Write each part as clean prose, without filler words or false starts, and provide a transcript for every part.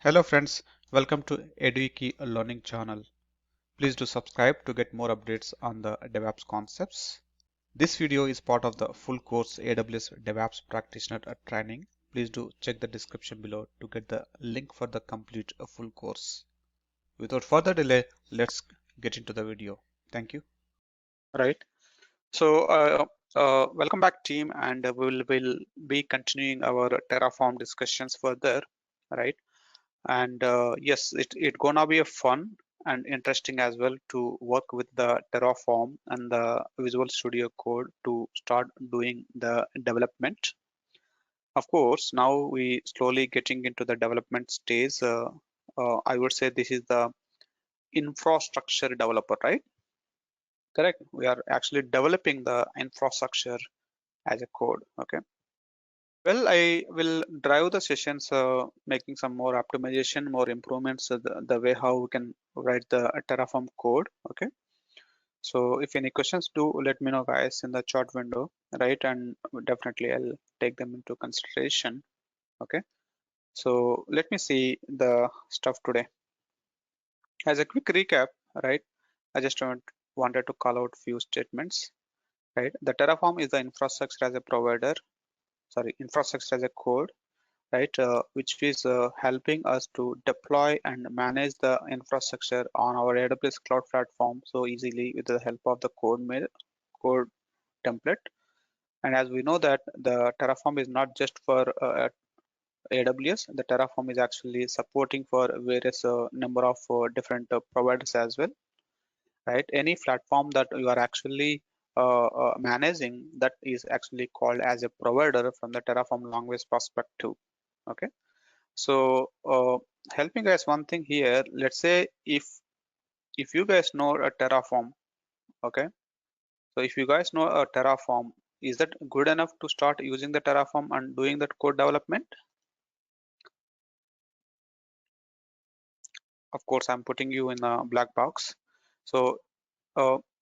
Hello friends, welcome to Edwiki Learning channel. Please do subscribe to get more updates on the DevOps concepts. This video is part of the full course AWS DevOps Practitioner training. Please do check the description below to get the link for the complete full course. Without further delay, let's get into the video. Thank you. Right. So welcome back team, and we'll be continuing our Terraform discussions further, right? And yes, it gonna be a fun and interesting as well to work with the Terraform and the Visual Studio Code to start doing the development. Of course, now we slowly getting into the development stage. I would say this is the infrastructure developer, right? Correct. We are actually developing the infrastructure as a code. Okay. Well, I will drive the sessions, making some more optimization, more improvements, the way how we can write the Terraform code. Okay. So if any questions, do let me know, guys, in the chat window, right? And definitely I'll take them into consideration. Okay. So let me see the stuff today. As a quick recap, right? I just wanted to call out few statements, right? The Terraform is the infrastructure as a provider, infrastructure as a code, right, which is helping us to deploy and manage the infrastructure on our AWS cloud platform so easily with the help of the code template. And as we know that the Terraform is not just for AWS, the Terraform is actually supporting for various number of different providers as well, right? Any platform that you are actually managing, that is actually called as a provider from the Terraform language perspective. Okay. So helping guys one thing here, let's say if you guys know a Terraform, okay, so if you guys know a Terraform, is that good enough to start using the Terraform and doing that code development? Of course, I'm putting you in a black box. So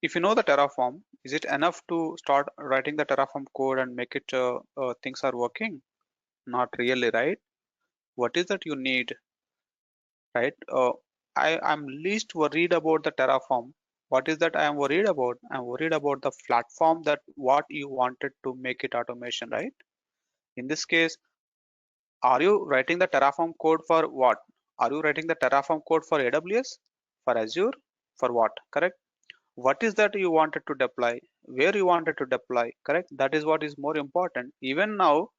if you know the Terraform, is it enough to start writing the Terraform code and make it things are working? Not really, right? What is that you need, right? I'm least worried about the Terraform. What is that I am worried about? I'm worried about the platform, that what you wanted to make it automation, right? In this case, are you writing the Terraform code for what? Are you writing the Terraform code for AWS, for Azure, for what? Correct? What is that you wanted to deploy? Where you wanted to deploy? Correct? That is what is more important. Even now,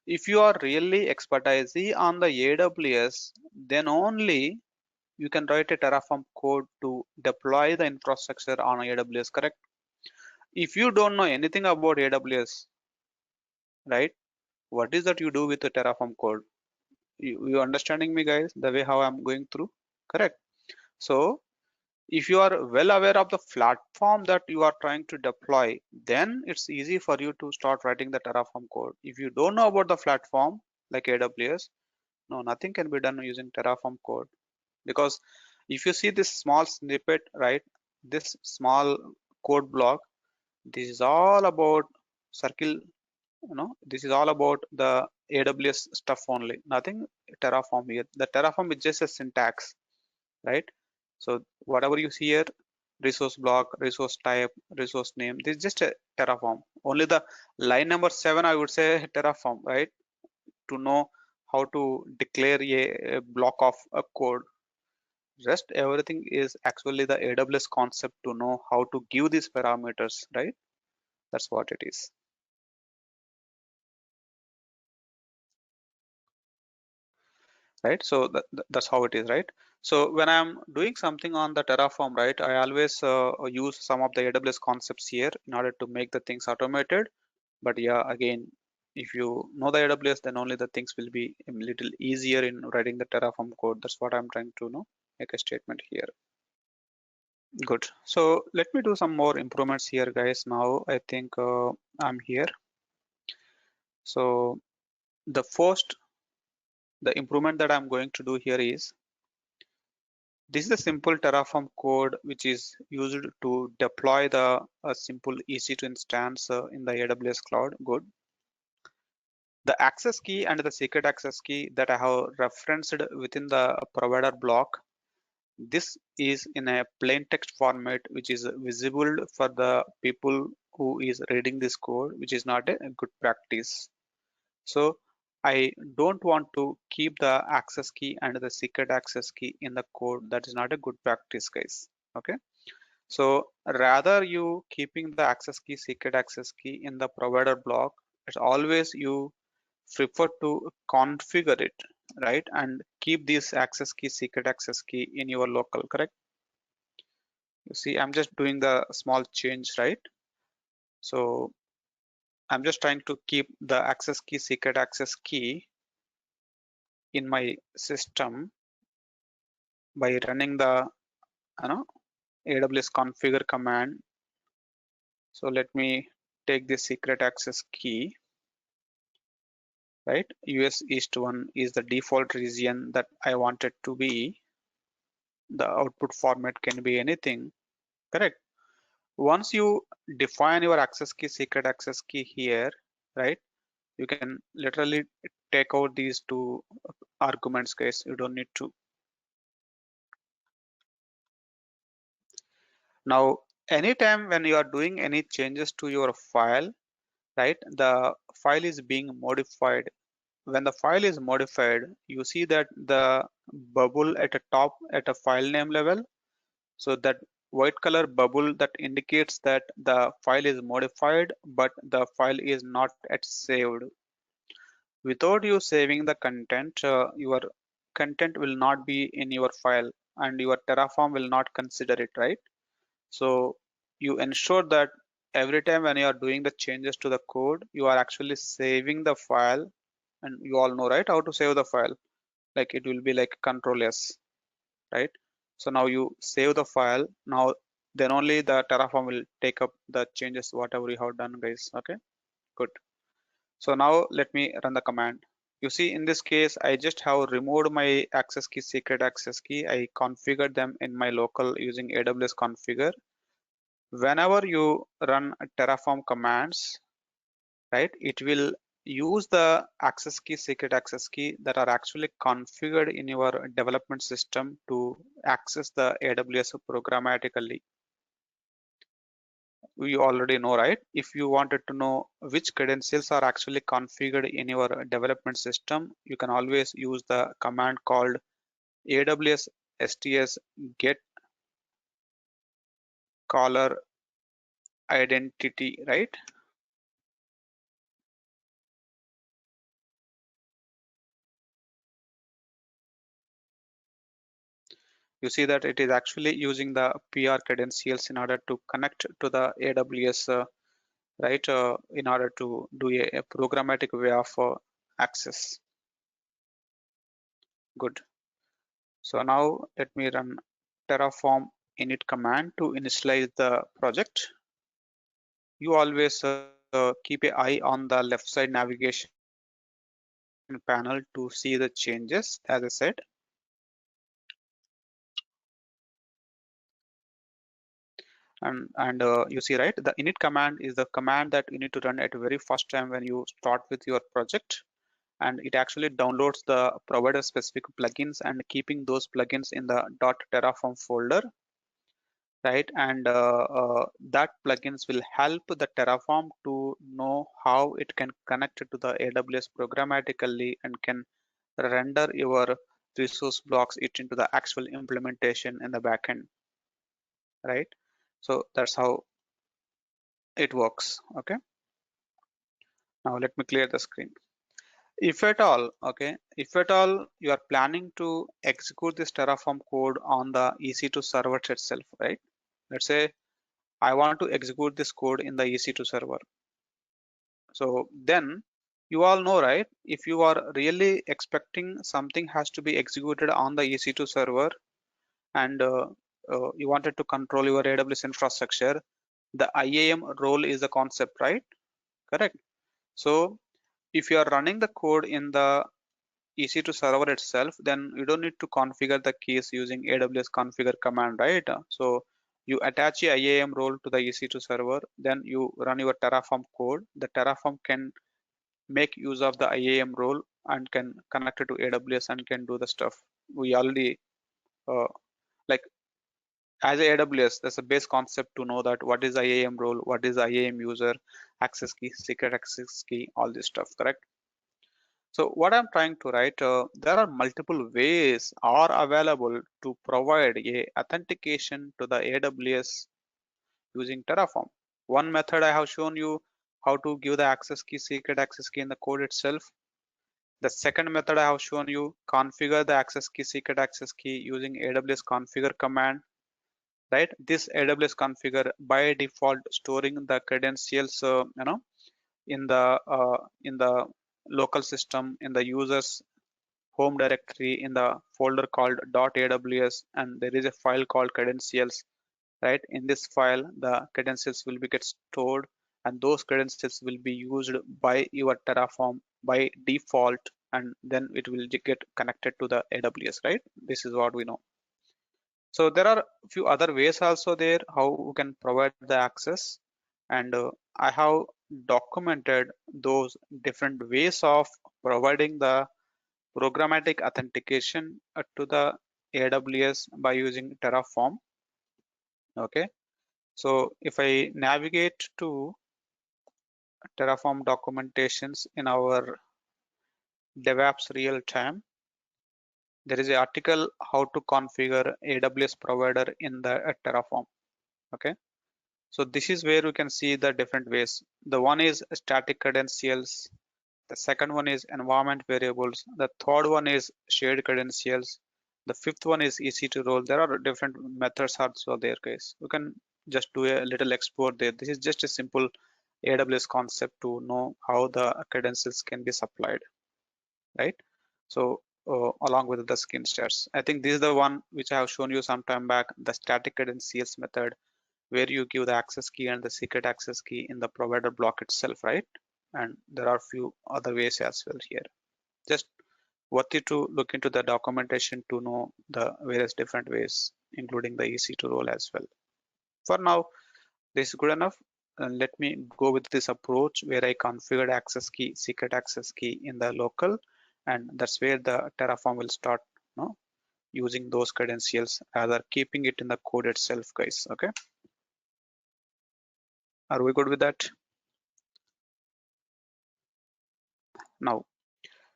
if you are really expertise on the AWS, then only you can write a Terraform code to deploy the infrastructure on AWS, correct? If you don't know anything about AWS, right, what is that you do with the Terraform code? You understanding me, guys, the way how I'm going through, correct? So if you are well aware of the platform that you are trying to deploy, then it's easy for you to start writing the Terraform code. If you don't know about the platform like AWS, no, nothing can be done using Terraform code. Because if you see this small snippet, right, this small code block, this is all about circle, this is all about the AWS stuff only, nothing Terraform here. The Terraform is just a syntax, right? So whatever you see here, resource block, resource type, resource name, this is just a Terraform. Only the line number 7, I would say, Terraform, right, to know how to declare a block of a code. Rest everything is actually the AWS concept to know how to give these parameters, right? That's what it is. Right, so that's how it is, right? So when I'm doing something on the Terraform, right, I always use some of the AWS concepts here in order to make the things automated. But yeah, again, if you know the AWS, then only the things will be a little easier in writing the Terraform code. That's what I'm trying to make a statement here. Good. So let me do some more improvements here, guys. Now I think I'm here. So the improvement that I'm going to do here is, this is a simple Terraform code which is used to deploy the simple EC2 instance in the AWS cloud. Good. The access key and the secret access key that I have referenced within the provider block, this is in a plain text format which is visible for the people who is reading this code, which is not a good practice. So I don't want to keep the access key and the secret access key in the code. That is not a good practice, guys. Okay. So rather you keeping the access key, secret access key in the provider block, it's always you prefer to configure it, right? And keep this access key, secret access key in your local, correct? You see, I'm just doing the small change, right? So I'm just trying to keep the access key, secret access key in my system by running the you know AWS configure command. So let me take the secret access key, right? US East 1 is the default region that I wanted to be. The output format can be anything, correct? Once you define your access key, secret access key here, right? You can literally take out these two arguments, guys. You don't need to. Now, anytime when you are doing any changes to your file, right? The file is being modified. When the file is modified, you see that the bubble at the top at a file name level. So that white color bubble that indicates that the file is modified, but the file is not yet saved. Without you saving the content, your content will not be in your file and your Terraform will not consider it, right? So you ensure that every time when you are doing the changes to the code, you are actually saving the file, and you all know, right, how to save the file. Like it will be like Control S, right? So now you save the file. Now then only the Terraform will take up the changes whatever you have done, guys. Okay, good. So now let me run the command. You see, in this case, I just have removed my access key, secret access key. I configured them in my local using AWS configure. Whenever you run Terraform commands, right, it will use the access key, secret access key that are actually configured in your development system to access the AWS programmatically. You already know, right? If you wanted to know which credentials are actually configured in your development system, you can always use the command called AWS STS get caller identity, right? You see that it is actually using the PR credentials in order to connect to the AWS, right? In order to do a programmatic way of access. Good. So now let me run Terraform init command to initialize the project. You always keep an eye on the left side navigation panel to see the changes, as I said. And you see, right, the init command is the command that you need to run at the very first time when you start with your project, and it actually downloads the provider specific plugins and keeping those plugins in the .terraform folder, right? And that plugins will help the Terraform to know how it can connect to the AWS programmatically and can render your resource blocks it into the actual implementation in the backend, right? So that's how it works. Okay, now let me clear the screen. If at all, okay, if at all you are planning to execute this Terraform code on the EC2 server itself, right? Let's say I want to execute this code in the EC2 server. So then you all know, right? If you are really expecting something has to be executed on the EC2 server and you wanted to control your AWS infrastructure, the IAM role is the concept, right? Correct. So if you are running the code in the EC2 server itself, then you don't need to configure the keys using AWS configure command, right? So you attach a IAM role to the EC2 server, then you run your Terraform code. The Terraform can make use of the IAM role and can connect it to AWS and can do the stuff. We already like as a AWS, there's a base concept to know that what is IAM role, what is IAM user, access key, secret access key, all this stuff, correct? So what I'm trying to write, there are multiple ways are available to provide a authentication to the AWS using Terraform. One method I have shown you how to give the access key, secret access key in the code itself. The second method I have shown you configure the access key, secret access key using AWS configure command. Right, this AWS configure by default storing the credentials, in the local system in the user's home directory in the folder called .aws, and there is a file called credentials. Right, in this file the credentials will be get stored, and those credentials will be used by your Terraform by default, and then it will get connected to the AWS. Right, this is what we know. So there are a few other ways also there how we can provide the access, and I have documented those different ways of providing the programmatic authentication to the AWS by using Terraform. Okay, so if I navigate to Terraform documentations in our DevOps real time, there is an article how to configure AWS provider in the Terraform. Okay, so this is where we can see the different ways. The one is static credentials. The second one is environment variables. The third one is shared credentials. The fifth one is EC2 role. There are different methods also there, guys. We can just do a little export there. This is just a simple AWS concept to know how the credentials can be supplied, right? So along with the skin stars, I think this is the one which I have shown you some time back, the static credentials method, where you give the access key and the secret access key in the provider block itself, right? And there are few other ways as well here. Just worth it to look into the documentation to know the various different ways, including the EC2 role as well. For now, this is good enough. Let me go with this approach where I configured access key, secret access key in the local, and that's where the Terraform will start, using those credentials rather keeping it in the code itself, guys. Okay. Are we good with that? Now,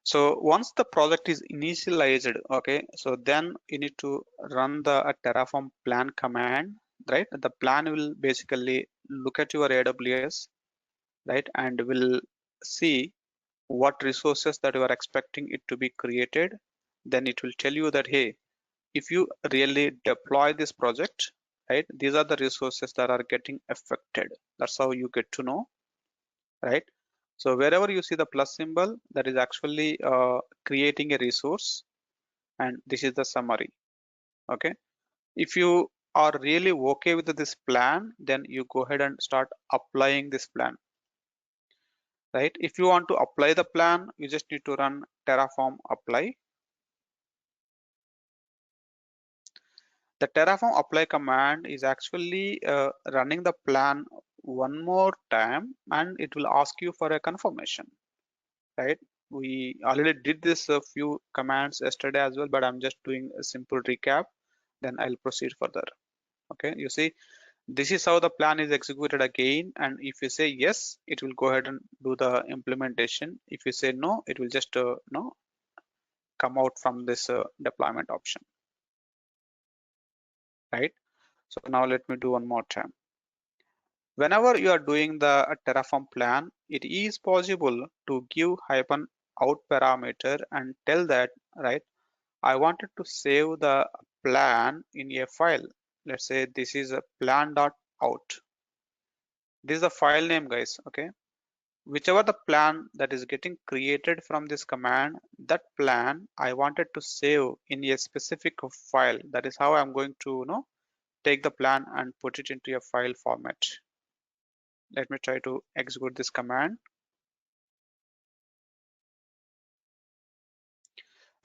so once the project is initialized, okay, so then you need to run the Terraform plan command, right? The plan will basically look at your AWS, right, and will see what resources that you are expecting it to be created. Then it will tell you that, hey, if you really deploy this project, right, these are the resources that are getting affected. That's how you get to know, right? So wherever you see the plus symbol, that is actually creating a resource, and this is the summary. Okay, if you are really okay with this plan, then you go ahead and start applying this plan, right? If you want to apply the plan, you just need to run Terraform apply. The Terraform apply command is actually running the plan one more time, and it will ask you for a confirmation, right? We already did this a few commands yesterday as well, but I'm just doing a simple recap, then I'll proceed further. Okay, you see, this is how the plan is executed again, and if you say yes, it will go ahead and do the implementation. If you say no, it will just come out from this deployment option, right? So now let me do one more time. Whenever you are doing the Terraform plan, it is possible to give -out parameter and tell that, right, I wanted to save the plan in a file. Let's say this is a plan.out. This is the file name, guys. Okay, whichever the plan that is getting created from this command, that plan I wanted to save in a specific file. That is how I'm going to take the plan and put it into a file format. Let me try to execute this command.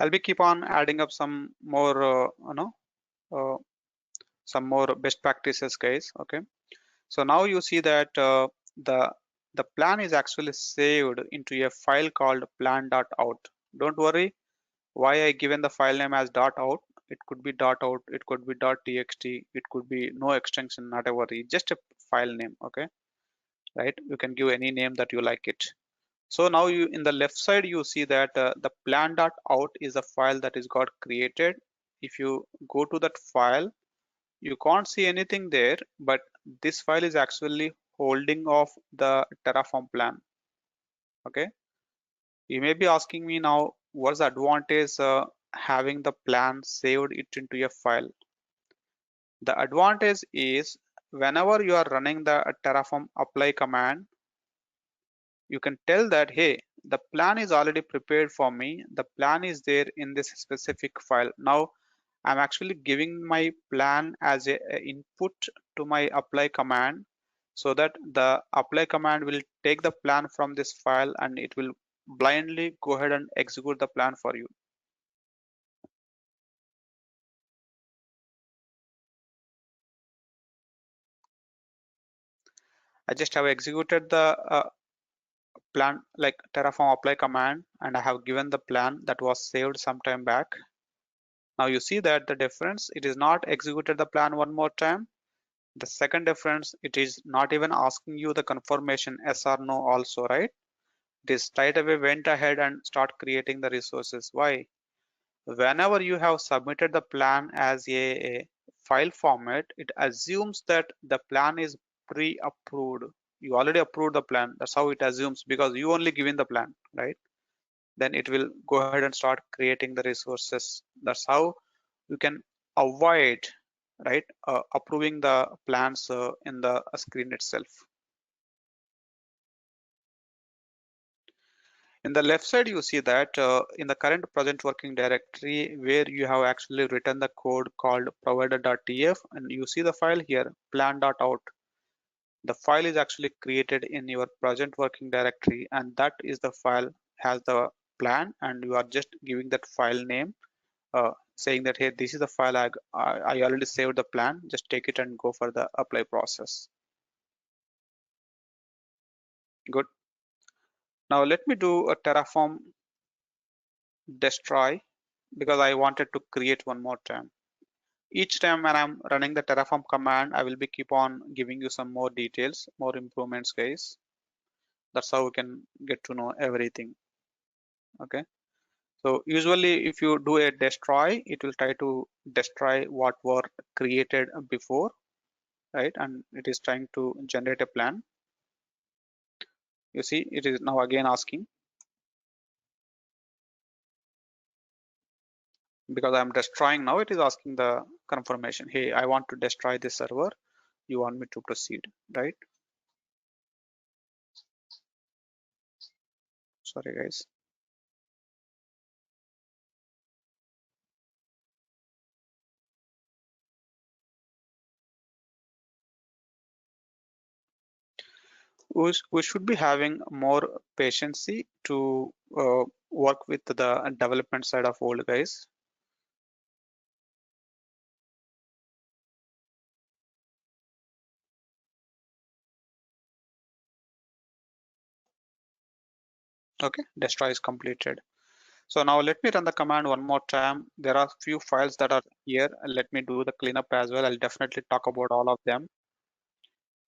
I'll be keep on adding up some more some more best practices, guys. Okay, so now you see that the the plan is actually saved into a file called plan.out. Don't worry why I given the file name as .out. It could be .out, it could be .txt, it could be no extension, not a worry, just a file name, okay? Right? You can give any name that you like it. So now you in the left side you see that the plan.out is a file that is got created. If you go to that file, you can't see anything there, but this file is actually holding of the Terraform plan. Okay, you may be asking me now, what's the advantage having the plan saved it into a file? The advantage is whenever you are running the Terraform apply command, you can tell that, hey, the plan is already prepared for me. The plan is there in this specific file. Now I'm actually giving my plan as a input to my apply command, so that the apply command will take the plan from this file and it will blindly go ahead and execute the plan for you. I just have executed the plan like Terraform apply command, and I have given the plan that was saved some time back. Now you see that the difference, it is not executed the plan one more time. The second difference, it is not even asking you the confirmation yes or no also, right? It is straight away went ahead and start creating the resources. Why? Whenever you have submitted the plan as a file format, it assumes that the plan is pre-approved. You already approved the plan. That's how it assumes, because you only given the plan, right? Then it will go ahead and start creating the resources. That's how you can avoid, right, approving the plans in the screen itself. In the left side, you see that in the current project working directory where you have actually written the code called provider.tf, and you see the file here plan.out. The file is actually created in your project working directory, and that is the file has the plan, and you are just giving that file name, saying that, hey, this is the file I already saved the plan, just take it and go for the apply process. Good. Now let me do a Terraform destroy, because I wanted to create one more time. Each time when I'm running the Terraform command, I will be keep on giving you some more details, more improvements, guys. That's how we can get to know everything. Okay. So usually if you do a destroy, it will try to destroy what were created before, right? And it is trying to generate a plan. You see, it is now again asking, because I'm destroying now, it is asking the confirmation. Hey, I want to destroy this server. You want me to proceed, right? Sorry, guys. We should be having more patience to work with the development side of old guys. Okay, destroy is completed. So now let me run the command one more time. There are few files that are here. Let me do the cleanup as well. I'll definitely talk about all of them.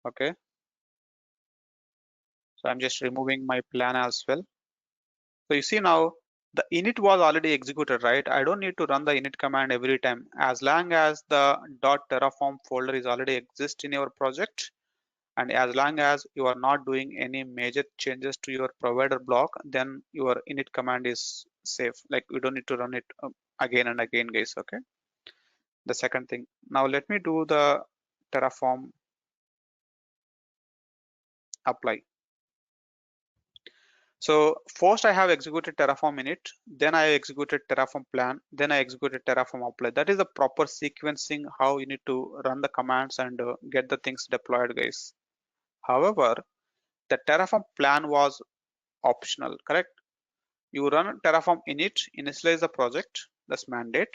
Okay. So I'm just removing my plan as well. So you see now the init was already executed, right? I don't need to run the init command every time. As long as the .terraform folder is already exist in your project, and as long as you are not doing any major changes to your provider block, then your init command is safe. Like we don't need to run it again and again, guys. Okay. The second thing. Now let me do the Terraform apply. So first I have executed Terraform init, then I executed Terraform plan, then I executed Terraform apply. That is the proper sequencing how you need to run the commands and get the things deployed, guys. However, the Terraform plan was optional, correct? You run Terraform init, initialize the project, that's mandate.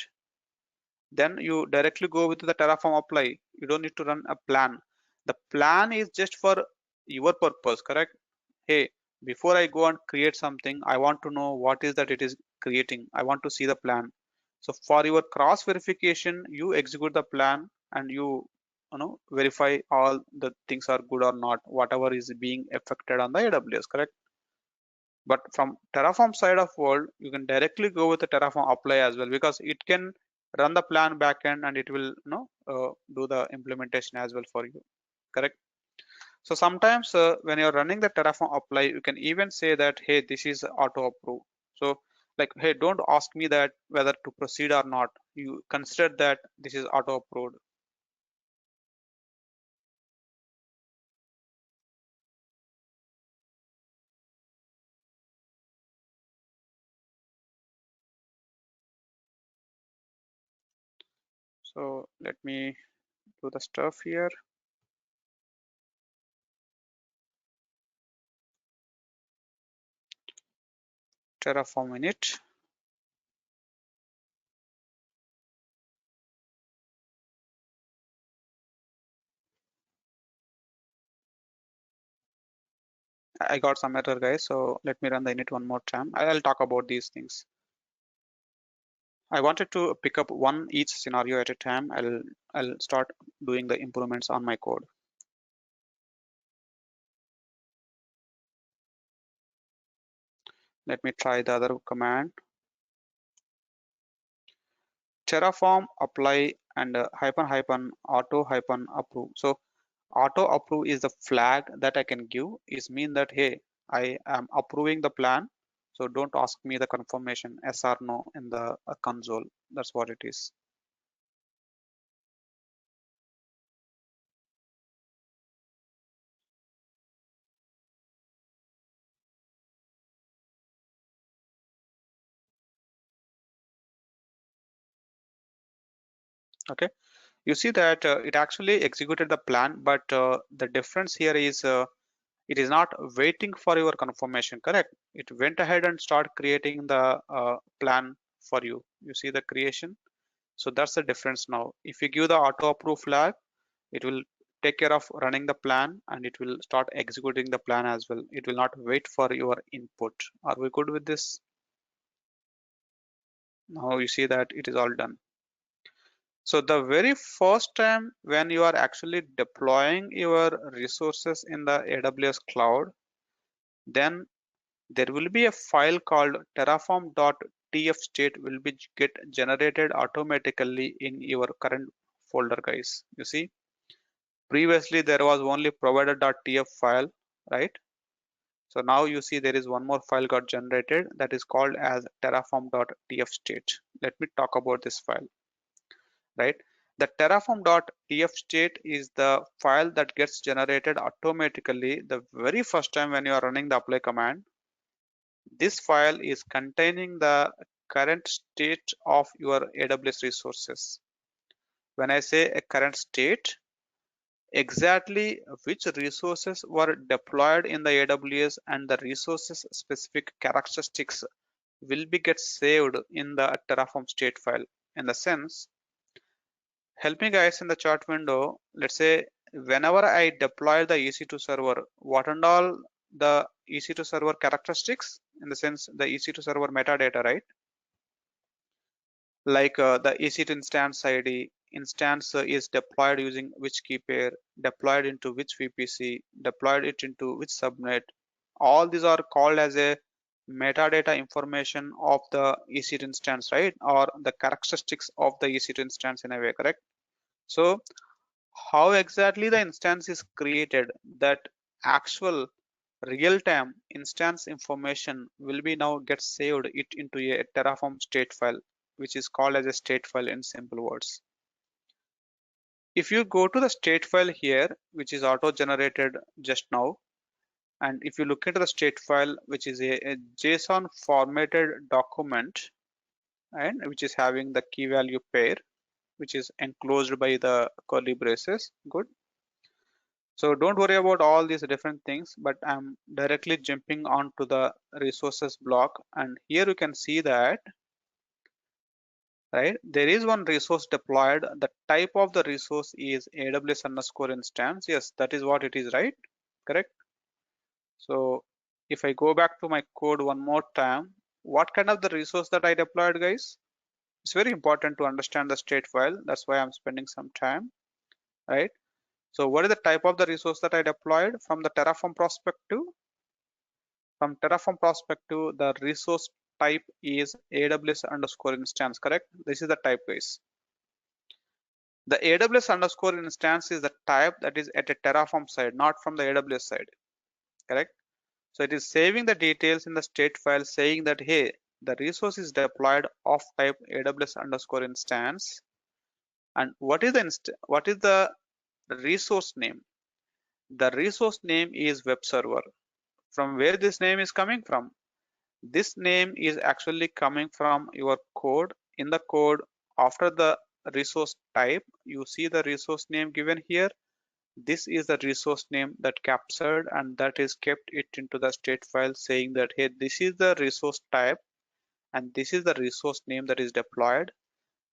Then you directly go with the Terraform apply. You don't need to run a plan. The plan is just for your purpose, correct? hey, before I go and create something, I want to know what is that it is creating. I want to see the plan. So for your cross verification, you execute the plan and you know verify all the things are good or not, whatever is being affected on the AWS, correct? But from Terraform side of world, you can directly go with the Terraform apply as well, because it can run the plan backend and it will do the implementation as well for you, correct? So sometimes when you're running the Terraform apply, you can even say that, hey, this is auto approve. So like, hey, don't ask me that whether to proceed or not. You consider that this is auto approved. So let me do the stuff here. Terraform init. I got some error, guys. So let me run the init one more time. I'll talk about these things. I wanted to pick up one each scenario at a time. I'll start doing the improvements on my code. Let me try the other command. Terraform apply and hyphen hyphen auto hyphen approve. So auto approve is the flag that I can give. Is mean that, hey, I am approving the plan. So don't ask me the confirmation yes or no in the console. That's what it is. Okay. You see that it actually executed the plan, but the difference here is it is not waiting for your confirmation, correct? It went ahead and start creating the plan for you. You see the creation. So that's the difference now. If you give the auto approve flag, it will take care of running the plan and it will start executing the plan as well. It will not wait for your input. Are we good with this? Now you see that it is all done. So the very first time when you are actually deploying your resources in the AWS cloud, then there will be a file called terraform.tf_state will be get generated automatically in your current folder, guys. You see, previously there was only provider.tf file, right? So now you see there is one more file got generated that is called as terraform.tf_state. Let me talk about this file, right? The terraform.tf_state is the file that gets generated automatically the very first time when you are running the apply command. This file is containing the current state of your AWS resources. When I say a current state, exactly which resources were deployed in the AWS and the resources specific characteristics will be get saved in the Terraform state file. In the sense, help me guys in the chart window. Let's say whenever I deploy the EC2 server, what and all the EC2 server characteristics, in the sense the EC2 server metadata, right? Like the EC2 instance ID, instance is deployed using which key pair, deployed into which VPC, deployed it into which subnet. All these are called as a metadata information of the EC2 instance, right? Or the characteristics of the EC2 instance in a way, correct? So how exactly the instance is created, that actual real-time instance information will be now get saved it into a Terraform state file, which is called as a state file in simple words. If you go to the state file here, which is auto generated just now, and if you look into the state file, which is a JSON formatted document, and which is having the key value pair, which is enclosed by the curly braces, good. So don't worry about all these different things, but I'm directly jumping onto the resources block, and here you can see that, right, there is one resource deployed. The type of the resource is AWS underscore instance. Yes, that is what it is, right? Correct. So if I go back to my code one more time, what kind of the resource that I deployed, guys? It's very important to understand the state file. That's why I'm spending some time, right? So what is the type of the resource that I deployed from the Terraform perspective? From Terraform perspective, the resource type is AWS underscore instance, correct? This is the type, guys. The AWS underscore instance is the type that is at a Terraform side, not from the AWS side, correct? So it is saving the details in the state file saying that, hey, the resource is deployed of type AWS underscore instance. And what is the resource name? The resource name is web server. From where this name is coming from? This name is actually coming from your code. In the code, after the resource type, you see the resource name given here. This is the resource name that captured, and that is kept it into the state file saying that, hey, this is the resource type and this is the resource name that is deployed.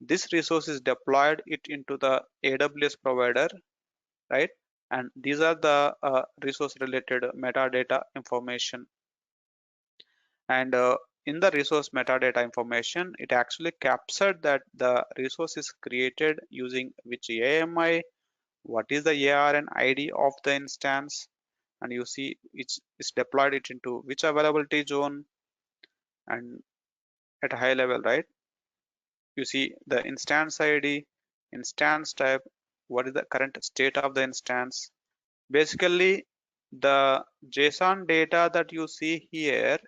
This resource is deployed it into the AWS provider, right? And these are the resource related metadata information. And in the resource metadata information, it actually captured that the resource is created using which AMI, what is the ARN ID of the instance, and you see it's deployed it into which availability zone, and at a high level, right? You see the instance ID, instance type, what is the current state of the instance. Basically, the JSON data that you see here,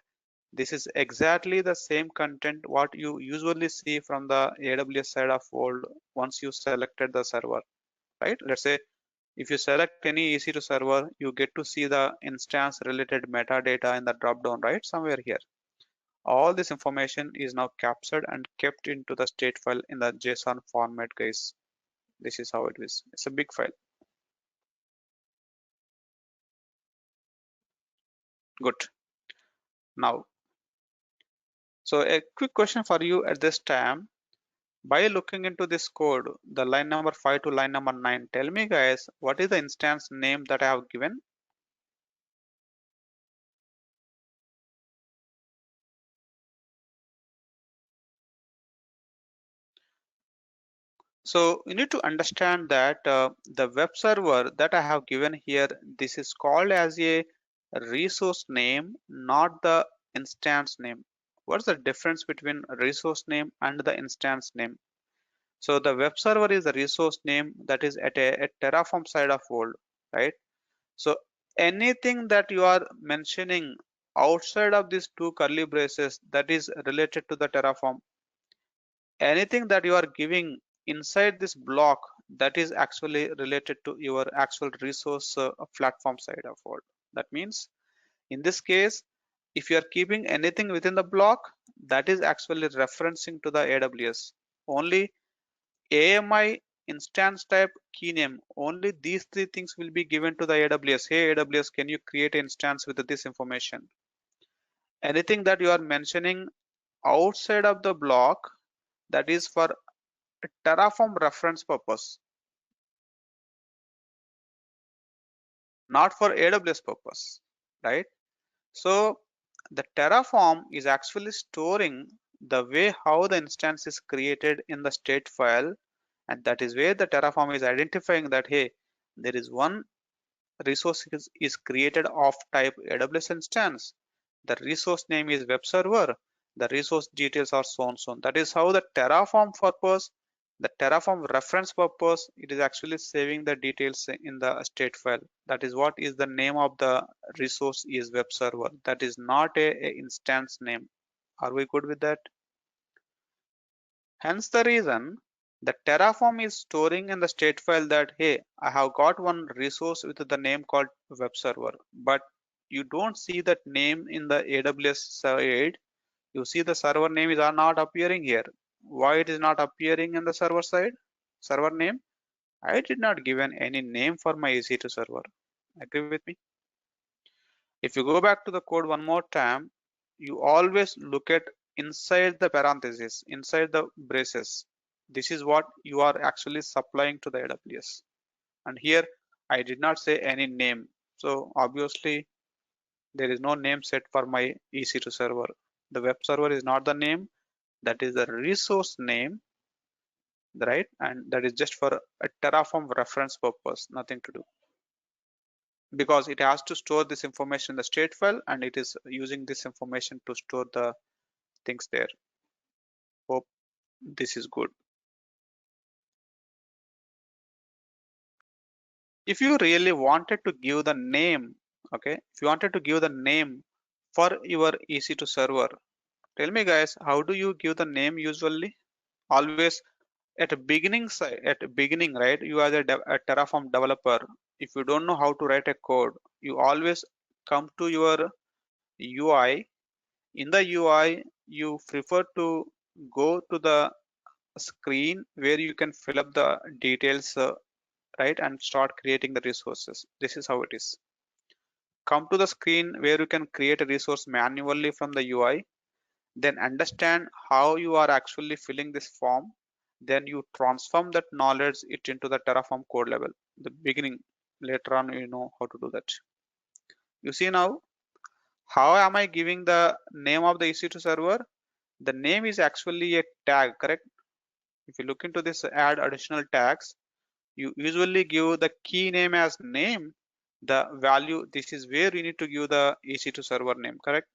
this is exactly the same content what you usually see from the AWS side of world once you selected the server, right? Let's say if you select any EC2 server, you get to see the instance related metadata in the drop down, right? Somewhere here. All this information is now captured and kept into the state file in the JSON format, guys. This is how it is. It's a big file. Good. Now, so a quick question for you at this time. By looking into this code, the line number 5 to line number 9, tell me guys, what is the instance name that I have given? So you need to understand that the web server that I have given here, this is called as a resource name, not the instance name. What's the difference between resource name and the instance name? So the web server is the resource name that is at a Terraform side of world, right? So anything that you are mentioning outside of these two curly braces that is related to the Terraform, anything that you are giving inside this block that is actually related to your actual resource platform side of world. That means in this case, if you are keeping anything within the block, that is actually referencing to the AWS. Only AMI, instance type, key name, only these three things will be given to the AWS. Hey AWS, can you create an instance with this information? Anything that you are mentioning outside of the block, that is for Terraform reference purpose, not for AWS purpose, right? So the Terraform is actually storing the way how the instance is created in the state file, and that is where the Terraform is identifying that, hey, there is one resource is created of type AWS instance. The resource name is web server. The resource details are so and so. That is how the Terraform purpose, the Terraform reference purpose, it is actually saving the details in the state file. That is what is the name of the resource is web server. That is not a instance name. Are we good with that? Hence the reason the Terraform is storing in the state file that, hey, I have got one resource with the name called web server, but you don't see that name in the AWS side. You see the server name is not appearing here. Why it is not appearing in the server side? Server name? I did not given any name for my EC2 server. Agree with me? If you go back to the code one more time, you always look at inside the parentheses, inside the braces. This is what you are actually supplying to the AWS. And here I did not say any name. So obviously There is no name set for my EC2 server. The web server is not the name, that is the resource name, right? And that is just for a Terraform reference purpose, nothing to do. Because it has to store this information in the state file, and it is using this information to store the things there. Hope this is good. If you really wanted to give the name, okay, if you wanted to give the name for your EC2 server, tell me guys, how do you give the name usually? Always at a beginning side, at a beginning, right? You are a Terraform developer. If you don't know how to write a code, you always come to your UI. In the UI, you prefer to go to the screen where you can fill up the details, right, and start creating the resources. This is how it is. Come to the screen where you can create a resource manually from the UI, then understand how you are actually filling this form, then you transform that knowledge it into the Terraform code level. The beginning, later on you know how to do that. You see now, how am I giving the name of the EC2 server? The name is actually a tag, correct? If you look into this add additional tags, you usually give the key name as name, the value, this is where you need to give the EC2 server name, correct?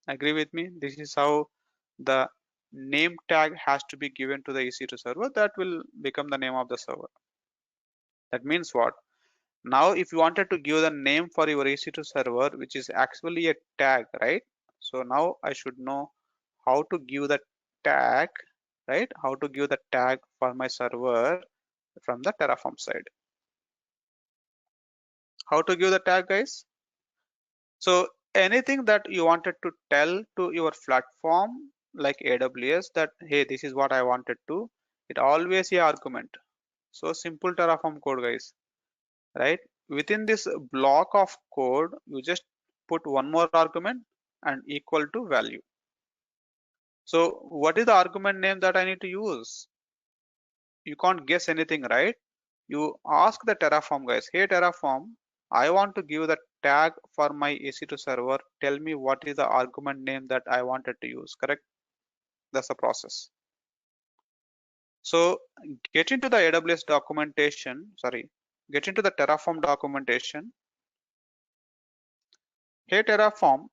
Agree with me? This is how the name tag has to be given to the EC2 server. That will become the name of the server. That means what? Now, if you wanted to give the name for your EC2 server, which is actually a tag, right? So now I should know how to give the tag, right? How to give the tag for my server from the Terraform side. How to give the tag, guys? So anything that you wanted to tell to your platform like AWS that, hey, this is what I wanted to, it always a argument. So simple Terraform code, guys, right? Within this block of code, you just put one more argument and equal to value. So what is the argument name that I need to use? You can't guess anything, right? You ask the Terraform guys, hey Terraform, I want to give the tag for my EC2 server. Tell me what is the argument name that I wanted to use, correct? That's the process. So get into the AWS documentation, get into the Terraform documentation. Hey Terraform,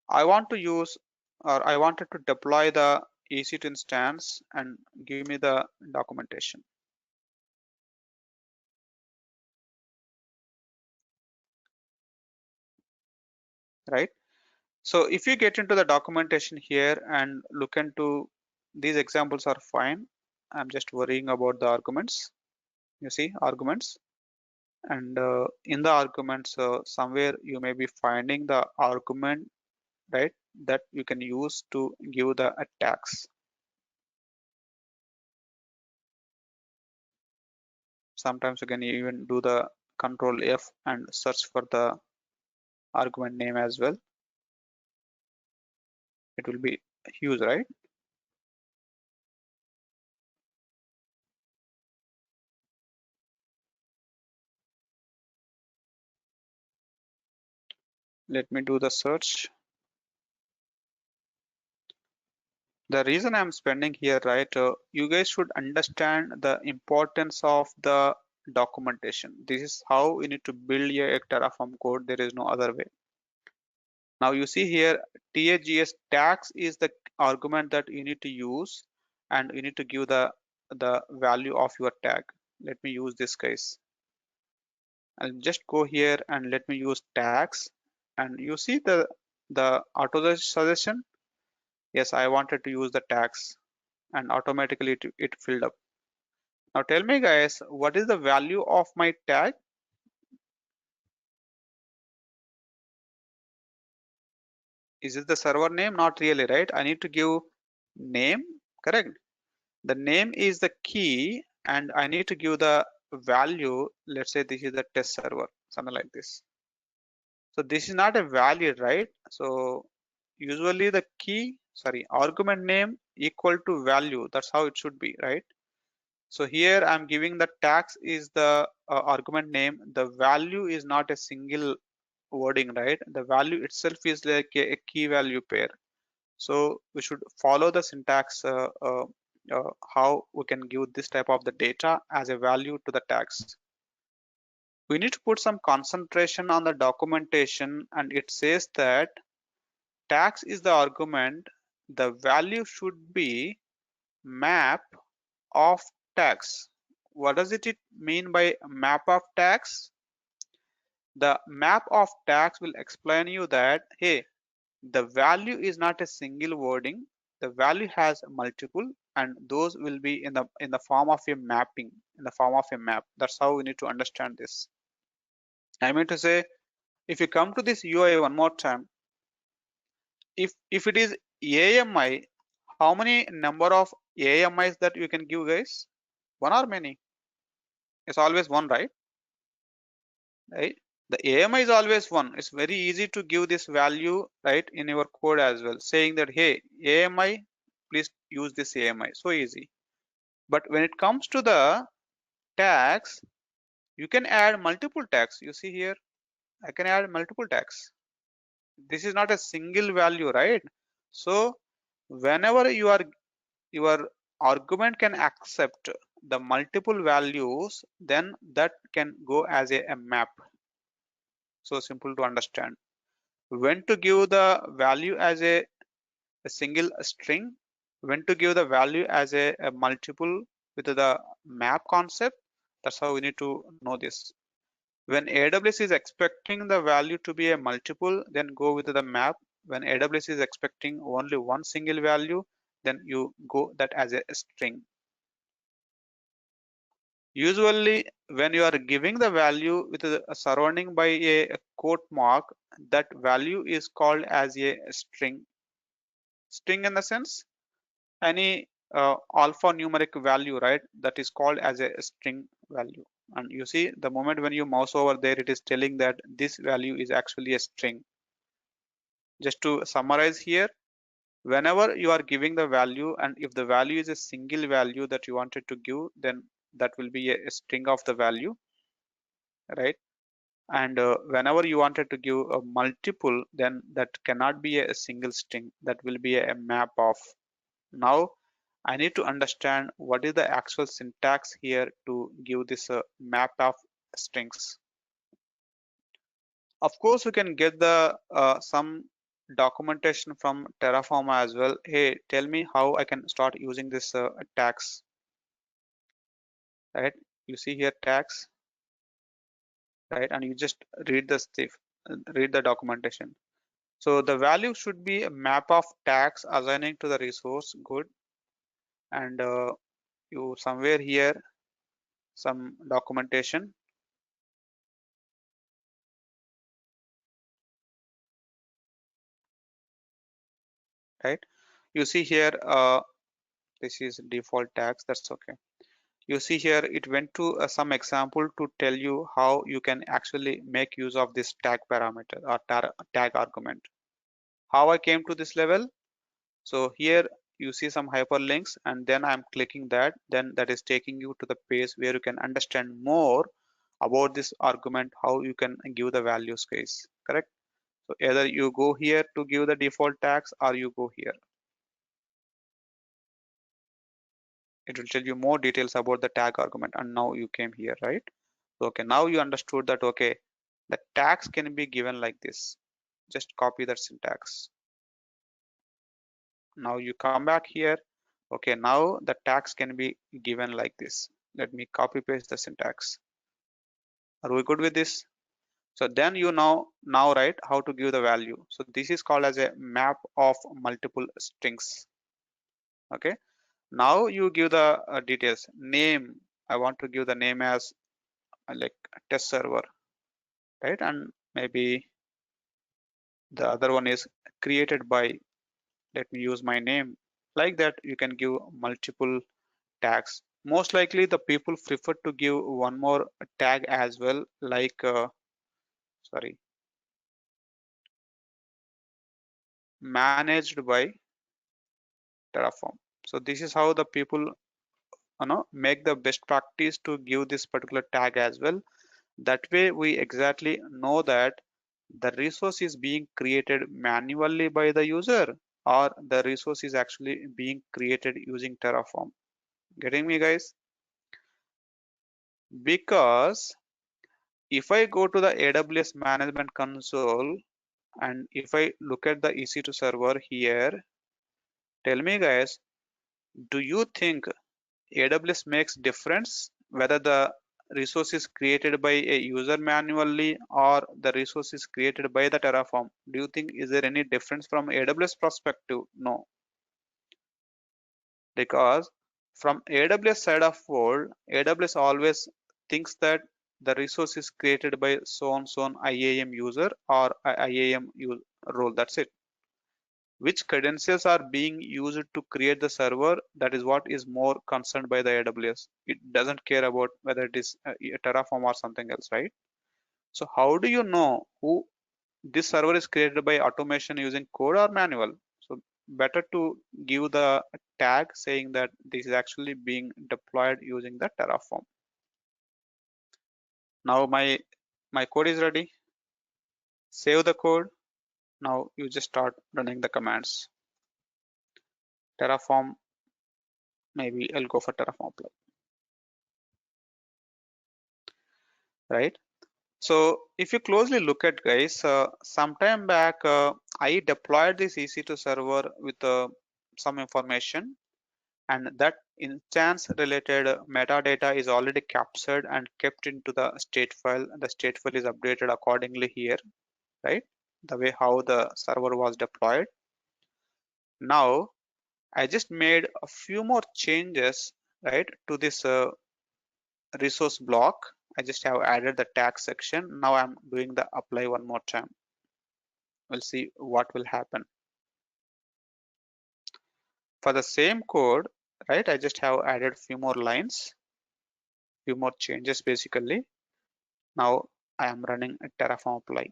I want to use, or I wanted to deploy the EC2 instance and give me the documentation. Right? So if you get into the documentation here and look into these examples are fine. I'm just worrying about the arguments. You see arguments, and in the arguments somewhere you may be finding the argument, right, that you can use to give the attacks. Sometimes you can even do the control F and search for the argument name as well. It will be huge, right? Let me do the search. The reason I'm spending here, right, you guys should understand the importance of the documentation. This is how you need to build a Terraform code. There is no other way. Now you see here, TAGS tags is the argument that you need to use, and you need to give the value of your tag. Let me use this case. I'll just go here and let me use tags, and you see the auto suggestion. Yes, I wanted to use the tags, and automatically it filled up. Now tell me guys, what is the value of my tag? Is it the server name? Not really, right? I need to give name, correct? The name is the key, and I need to give the value. Let's say this is the test server, something like this. So this is not a valid, right? So usually the argument name equal to value. That's how it should be, right? So here I'm giving the tags is the argument name. The value is not a single wording, right? The value itself is like a key value pair. So we should follow the syntax how we can give this type of the data as a value to the tags. We need to put some concentration on the documentation, and it says that tags is the argument. The value should be map of tags. What does it mean by map of tags? The map of tags will explain you that, hey, the value is not a single wording. The value has multiple, and those will be in the form of a mapping, in the form of a map. That's how we need to understand this. I mean to say, if you come to this UI one more time, if it is AMI, how many number of AMIs that you can give, guys? One or many? It's always one, right? Right? The AMI is always one. It's very easy to give this value, right, in your code as well, saying that, hey, AMI, please use this AMI. So easy. But when it comes to the tags, you can add multiple tags. You see here, I can add multiple tags. This is not a single value, right? So whenever your argument can accept the multiple values, then that can go as a map. So simple to understand. When to give the value as a single string, when to give the value as a multiple with the map concept. That's how we need to know this. When AWS is expecting the value to be a multiple, then go with the map. When AWS is expecting only one single value, then you go that as a string. Usually when you are giving the value with the surrounding by a quote mark, that value is called as a string. String in the sense any alphanumeric value, right? That is called as a string value. And you see the moment when you mouse over there, it is telling that this value is actually a string. Just to summarize here, whenever you are giving the value, and if the value is a single value that you wanted to give, then that will be a string of the value, right? And whenever you wanted to give a multiple, then that cannot be a single string. That will be a map of. Now I need to understand what is the actual syntax here to give this map of strings. Of course, we can get the some documentation from Terraform as well. Hey, tell me how I can start using this tags, right? You see here tags, right? And you just read the stuff, read the documentation. So the value should be a map of tags assigning to the resource. Good. And you somewhere here some documentation, right? You see here this is default tags. That's okay. You see here it went to some example to tell you how you can actually make use of this tag parameter or tag argument. How I came to this level? So here you see some hyperlinks, and then I'm clicking that, then that is taking you to the page where you can understand more about this argument, how you can give the values case, correct? So either you go here to give the default tags, or you go here. It will tell you more details about the tag argument, and now you came here, right? So, okay, now you understood that, okay, the tags can be given like this. Just copy that syntax. Now you come back here. Okay, now the tags can be given like this. Let me copy paste the syntax. Are we good with this? So then you now write how to give the value. So this is called as a map of multiple strings. Okay, now you give the details. Name, I want to give the name as like test server, right? And maybe the other one is created by, let me use my name. Like that you can give multiple tags. Most likely the people prefer to give one more tag as well, like sorry, managed by Terraform. So this is how the people make the best practice to give this particular tag as well. That way we exactly know that the resource is being created manually by the user or the resource is actually being created using Terraform. Getting me, guys? Because if I go to the AWS management console and if I look at the EC2 server here, tell me guys, do you think AWS makes difference whether the resource is created by a user manually or the resource is created by the Terraform? Do you think is there any difference from AWS perspective? No, because from AWS side of world, AWS always thinks that the resource is created by so and IAM user or IAM role. That's it. Which credentials are being used to create the server, that is what is more concerned by the AWS. It doesn't care about whether it is a Terraform or something else, right? So how do you know who this server is created by automation using code or manual? So better to give the tag saying that this is actually being deployed using the Terraform. Now my code is ready. Save the code. Now you just start running the commands. Terraform, maybe I'll go for Terraform apply, right? So if you closely look at guys, sometime back I deployed this EC2 server with some information, and that instance related metadata is already captured and kept into the state file. The state file is updated accordingly here, right? The way how the server was deployed. Now I just made a few more changes, right, to this resource block. I just have added the tag section. Now I'm doing the apply one more time. We'll see what will happen. For the same code, right, I just have added few more lines, few more changes basically. Now I am running a Terraform apply.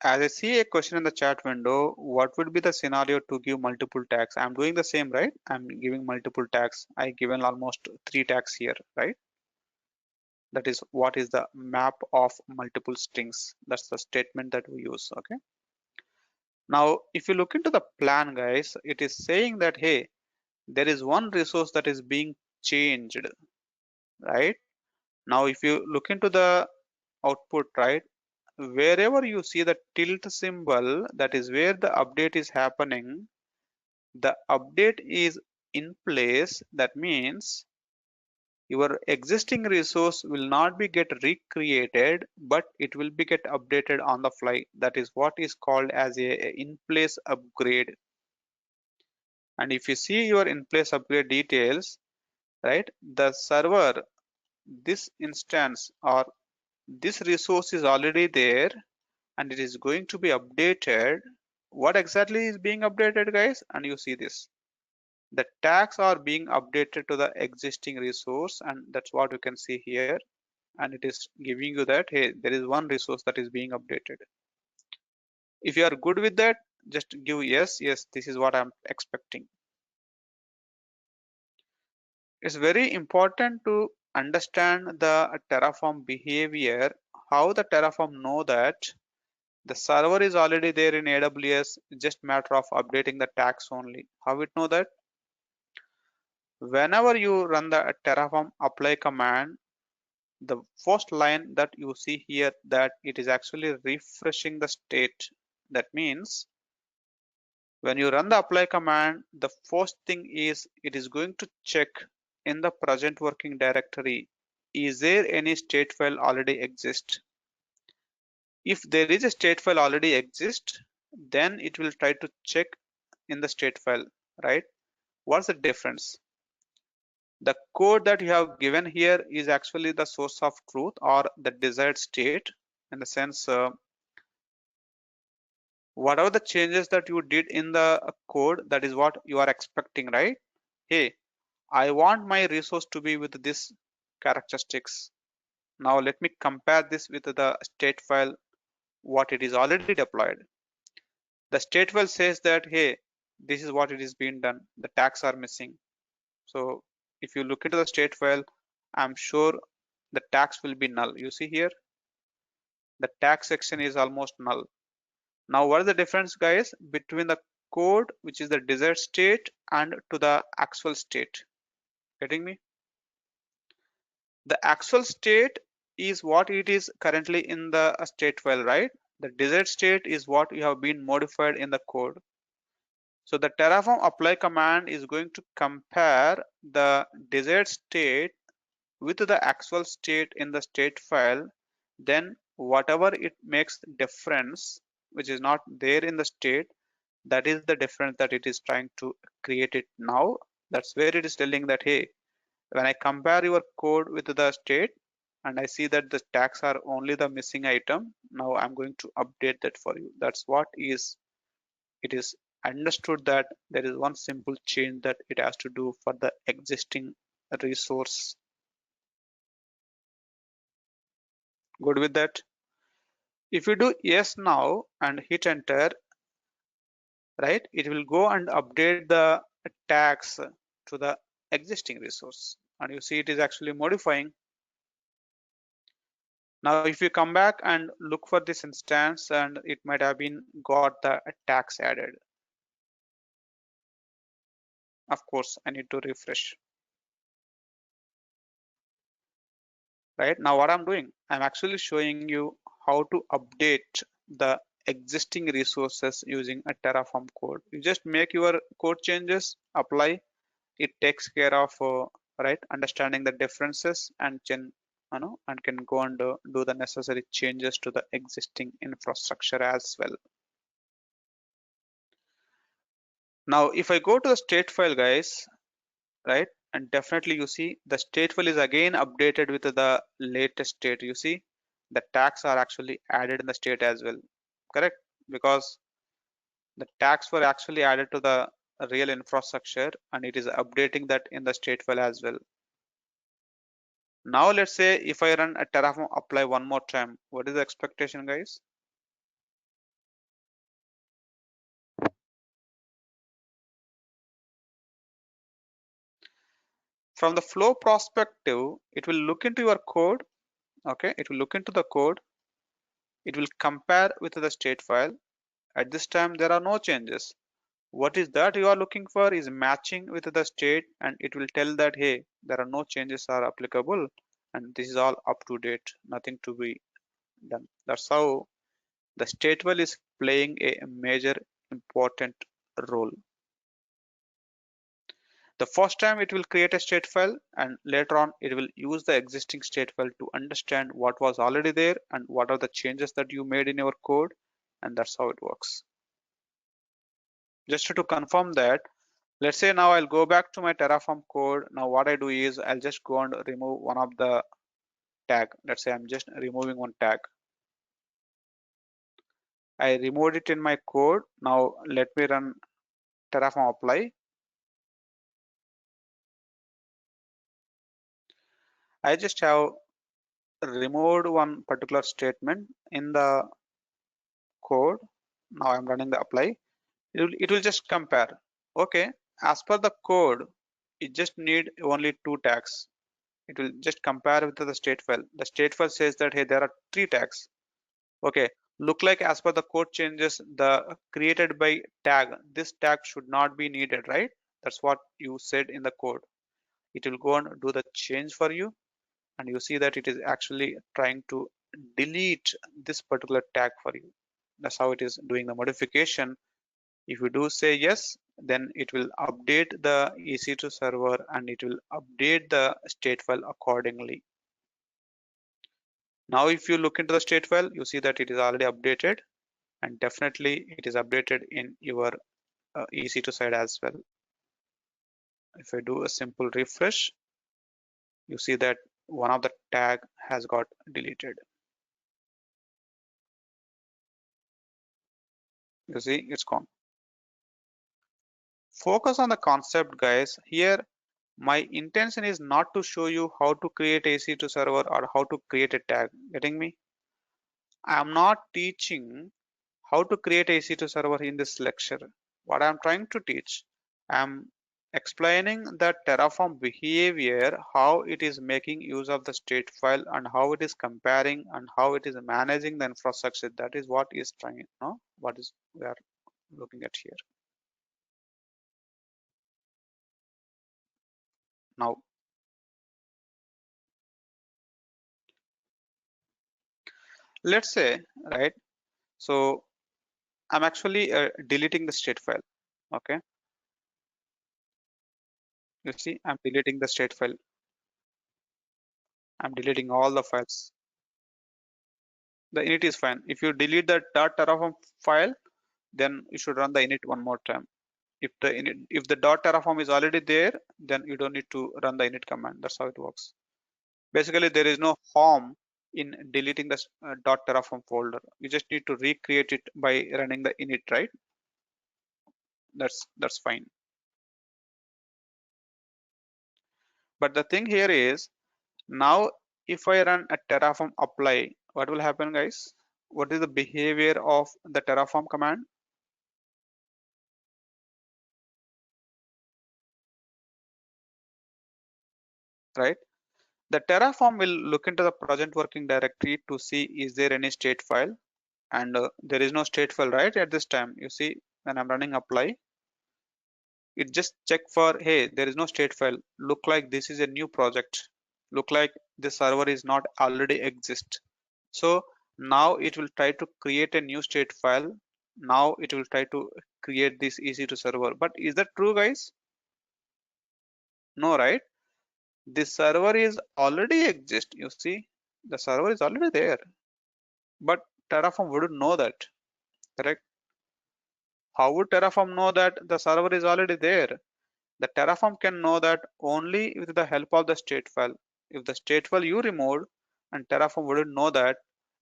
As I see a question in the chat window, what would be the scenario to give multiple tags? I'm doing the same, right? I'm giving multiple tags. I given almost 3 tags here, right? That is what is the map of multiple strings. That's the statement that we use, okay? Now, if you look into the plan, guys, it is saying that, hey, there is one resource that is being changed, right? Now, if you look into the output, right, wherever you see the tilt symbol, that is where the update is happening. The update is in place. That means your existing resource will not be get recreated, but it will be get updated on the fly. That is what is called as a in place upgrade. And if you see your in place upgrade details, right, the server, this instance or this resource is already there and it is going to be updated. What exactly is being updated, guys? And you see this, the tags are being updated to the existing resource, and that's what you can see here. And it is giving you that, hey, there is one resource that is being updated. If you are good with that, just give yes, this is what I'm expecting. It's very important to understand the Terraform behavior, how the Terraform know that the server is already there in AWS, just matter of updating the tags only. How it know that? Whenever you run the Terraform apply command, the first line that you see here, that it is actually refreshing the state. That means when you run the apply command, the first thing is it is going to check in the present working directory, is there any state file already exist? If there is a state file already exist, then it will try to check in the state file, right? What's the difference? The code that you have given here is actually the source of truth or the desired state, in the sense whatever the changes that you did in the code, that is what you are expecting, right? Hey, I want my resource to be with this characteristics. Now let me compare this with the state file, what it is already deployed. The state file says that, hey, this is what it is being done. The tags are missing. So if you look into the state file, I'm sure the tags will be null. You see here, the tag section is almost null. Now what is the difference, guys, between the code which is the desired state and to the actual state? Getting me? The actual state is what it is currently in the state file, right? The desired state is what you have been modified in the code. So the Terraform apply command is going to compare the desired state with the actual state in the state file. Then whatever it makes difference, which is not there in the state, that is the difference that it is trying to create it now. That's where it is telling that, hey, when I compare your code with the state and I see that the tags are only the missing item, now I'm going to update that for you. That's what is it is understood, that there is one simple change that it has to do for the existing resource. Good with that? If you do yes now and hit enter, right, it will go and update the tags to the existing resource, and you see it is actually modifying. Now if you come back and look for this instance, and it might have been got the tags added. Of course I need to refresh. Right now what I'm doing, I'm actually showing you how to update the existing resources using a Terraform code. You just make your code changes, apply, it takes care of right, understanding the differences, and can and can go and do the necessary changes to the existing infrastructure as well. Now if I go to the state file, guys, right, and definitely you see the state file is again updated with the latest state. You see the tags are actually added in the state as well, correct? Because the tags were actually added to the real infrastructure, and it is updating that in the state file as well. Now let's say if I run a Terraform apply one more time, what is the expectation, guys? From the flow perspective, it will look into your code. Okay, it will look into the code, it will compare with the state file. At this time there are no changes. What is that you are looking for is matching with the state, and it will tell that, hey, there are no changes are applicable, and this is all up to date, nothing to be done. That's how the stateful is playing a major important role. The first time it will create a state file, and later on it will use the existing state file to understand what was already there and what are the changes that you made in your code, and that's how it works. Just to confirm that, let's say now I'll go back to my Terraform code. Now what I do is I'll just go and remove one of the tag. Let's say I'm just removing one tag. I removed it in my code. Now let me run Terraform apply. I just have removed one particular statement in the code. Now I'm running the apply. It will just compare. Okay, as per the code, it just need only two tags. It will just compare with the state file. The state file says that, hey, there are three tags. Okay, look like as per the code changes, the created by tag, this tag should not be needed, right? That's what you said in the code. It will go and do the change for you, and you see that it is actually trying to delete this particular tag for you. That's how it is doing the modification. If you do say yes, then it will update the EC2 server, and it will update the state file accordingly. Now if you look into the state file, you see that it is already updated, and definitely it is updated in your EC2 side as well. If I do a simple refresh, you see that one of the tag has got deleted. You see it's gone. Focus on the concept, guys. Here my intention is not to show you how to create a EC2 server or how to create a tag. Getting me? I am not teaching how to create a EC2 server in this lecture. What I'm trying to teach, I'm explaining the Terraform behavior, how it is making use of the state file and how it is comparing and how it is managing the infrastructure. That is what is trying, no? What is we are looking at here. Now, let's say, right? So I'm actually deleting the state file. Okay, you see, I'm deleting the state file. I'm deleting all the files. The init is fine. If you delete the .terraform file, then you should run the init one more time. If the .terraform is already there, then you don't need to run the init command. That's how it works. Basically, there is no harm in deleting the .terraform folder. You just need to recreate it by running the init, right? That's fine. But the thing here is, now if I run a Terraform apply, what will happen, guys? What is the behavior of the Terraform command, right? The Terraform will look into the project working directory to see is there any state file, and there is no state file right at this time. You see, when I'm running apply, it just check for, hey, there is no state file. Look like this is a new project. Look like the server is not already exist. So now it will try to create a new state file. Now it will try to create this EC2 server. But is that true, guys? No, right? This server is already exist. You see, the server is already there. But Terraform wouldn't know that, correct? How would Terraform know that the server is already there? The Terraform can know that only with the help of the state file. If the state file you removed, and Terraform wouldn't know that,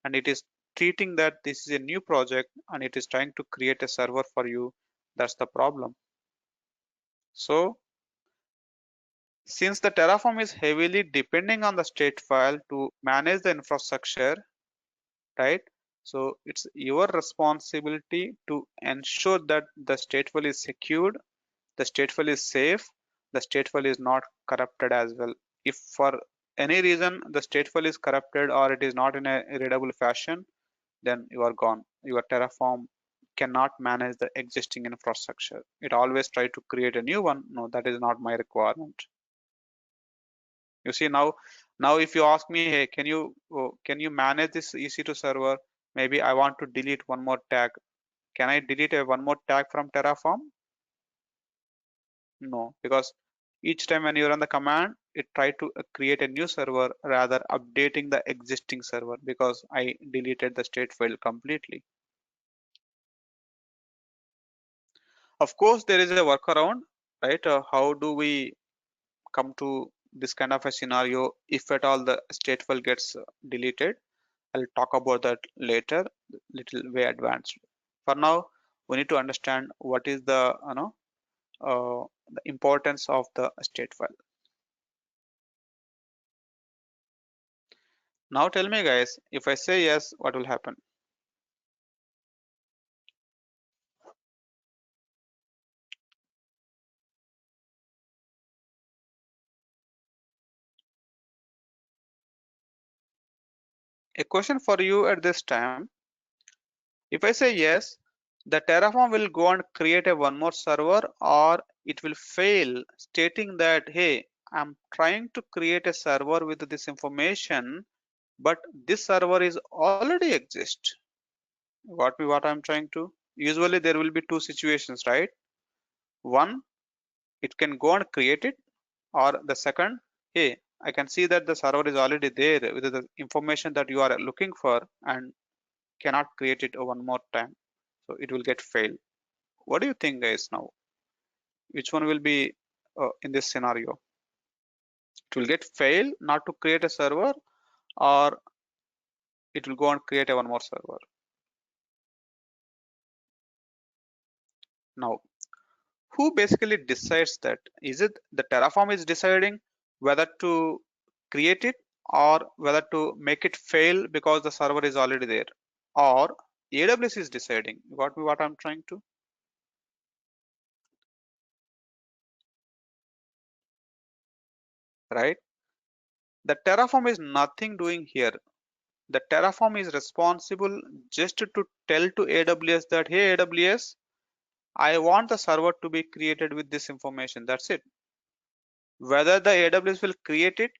and it is treating that this is a new project and it is trying to create a server for you, that's the problem. So since the Terraform is heavily depending on the state file to manage the infrastructure, right? So it's your responsibility to ensure that the stateful is secured, the stateful is safe, the stateful is not corrupted as well. If for any reason the stateful is corrupted or it is not in a readable fashion, then you are gone. Your Terraform cannot manage the existing infrastructure. It always try to create a new one. No, that is not my requirement. You see, now if you ask me, hey, can you manage this EC2 server? Maybe I want to delete one more tag. Can I delete one more tag from Terraform? No, because each time when you run the command, it try to create a new server rather updating the existing server because I deleted the state file completely. Of course, there is a workaround, right? How do we come to this kind of a scenario if at all the state file gets deleted? I'll talk about that later, little way advanced. For now, we need to understand what is the importance of the state file. Now tell me, guys, if I say yes, what will happen? A question for you at this time. If I say yes, the Terraform will go and create a one more server, or it will fail, stating that, hey, I'm trying to create a server with this information, but this server is already exist. What I'm trying to? Usually there will be two situations, right? One, it can go and create it, or the second, hey, I can see that the server is already there with the information that you are looking for and cannot create it one more time. So it will get failed. What do you think, guys, now? Which one will be in this scenario? It will get fail not to create a server, or it will go and create a one more server. Now, who basically decides that? Is it the Terraform is deciding whether to create it or whether to make it fail because the server is already there, or AWS is deciding? What I'm trying to? right? The Terraform is nothing doing here. The Terraform is responsible just to tell to AWS that, hey, AWS, I want the server to be created with this information. That's it. Whether the AWS will create it,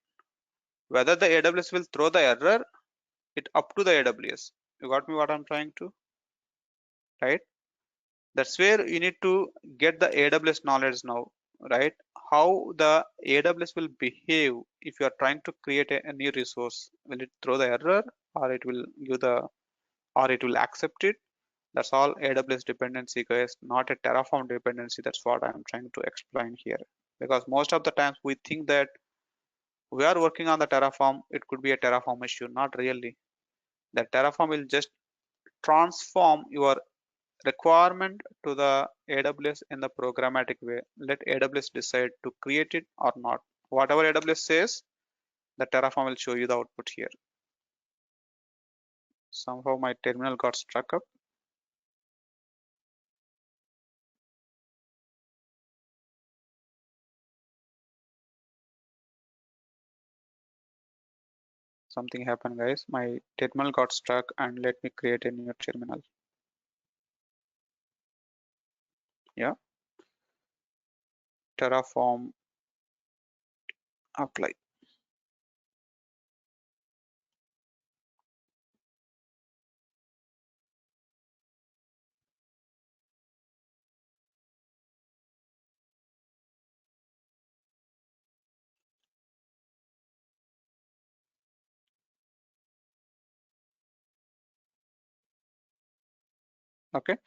whether the AWS will throw the error, it up to the AWS. You got me what I'm trying to, right? That's where you need to get the AWS knowledge now, right? How the AWS will behave if you are trying to create a new resource. Will it throw the error, or it will give the, or it will accept it? That's all AWS dependency, guys, not a Terraform dependency. That's what I'm trying to explain here. Because most of the times we think that we are working on the Terraform, it could be a Terraform issue. Not really. The Terraform will just transform your requirement to the AWS in the programmatic way. Let AWS decide to create it or not. Whatever AWS says, the Terraform will show you the output here. Somehow my terminal got stuck up. Something happened, guys. My terminal got stuck, and let me create a new terminal. Yeah, Terraform apply. Okay,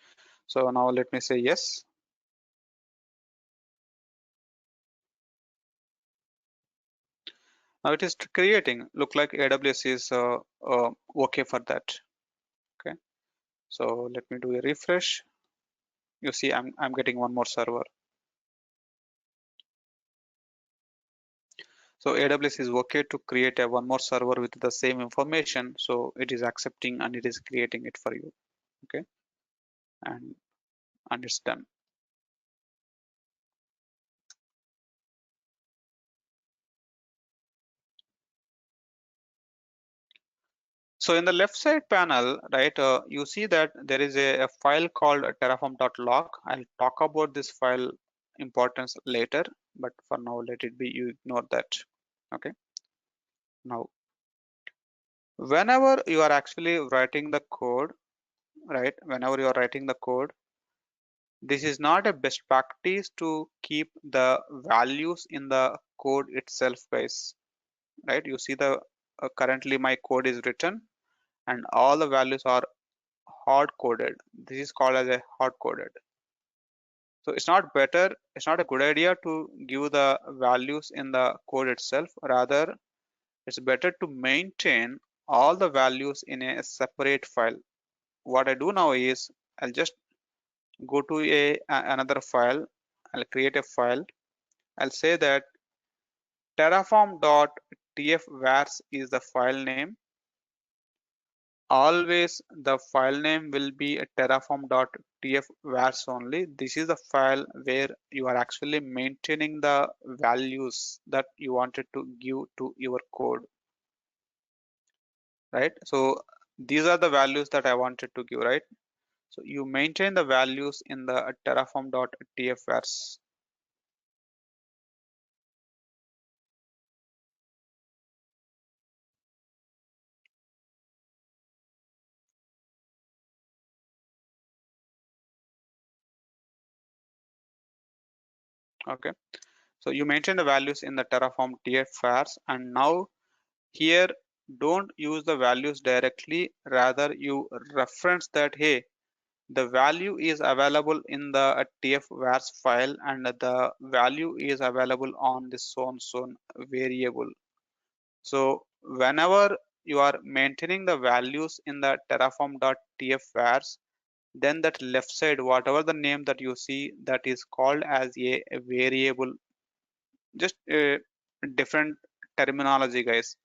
so now let me say yes. Now it is creating. Look like AWS is okay for that. Okay, so let me do a refresh. You see, I'm getting one more server. So AWS is okay to create a one more server with the same information. So it is accepting and it is creating it for you. Okay, and it's done. So in the left side panel, right, you see that there is a file called terraform.log. I'll talk about this file importance later, but for now, let it be. You ignore that. Okay. Now, whenever you are actually writing the code, right, whenever you are writing the code, this is not a best practice to keep the values in the code itself, guys. Right? You see the currently my code is written and all the values are hard coded. This is called as a hard coded. So it's not better, it's not a good idea to give the values in the code itself. Rather, it's better to maintain all the values in a separate file. What I do now is I'll just go to another file. I'll create a file. I'll say that terraform.tfvars is the file name. Always the file name will be a terraform.tfvars only. This is the file where you are actually maintaining the values that you wanted to give to your code, right? So these are the values that I wanted to give, right? So you maintain the values in the terraform.tfvars. Okay, so you maintain the values in the terraform tfvars, and now here don't use the values directly, rather you reference that, hey, the value is available in the tfvars file and the value is available on the so and so variable. So whenever you are maintaining the values in the terraform.tfvars, then that left side, whatever the name that you see, that is called as a variable. Just a different terminology, guys.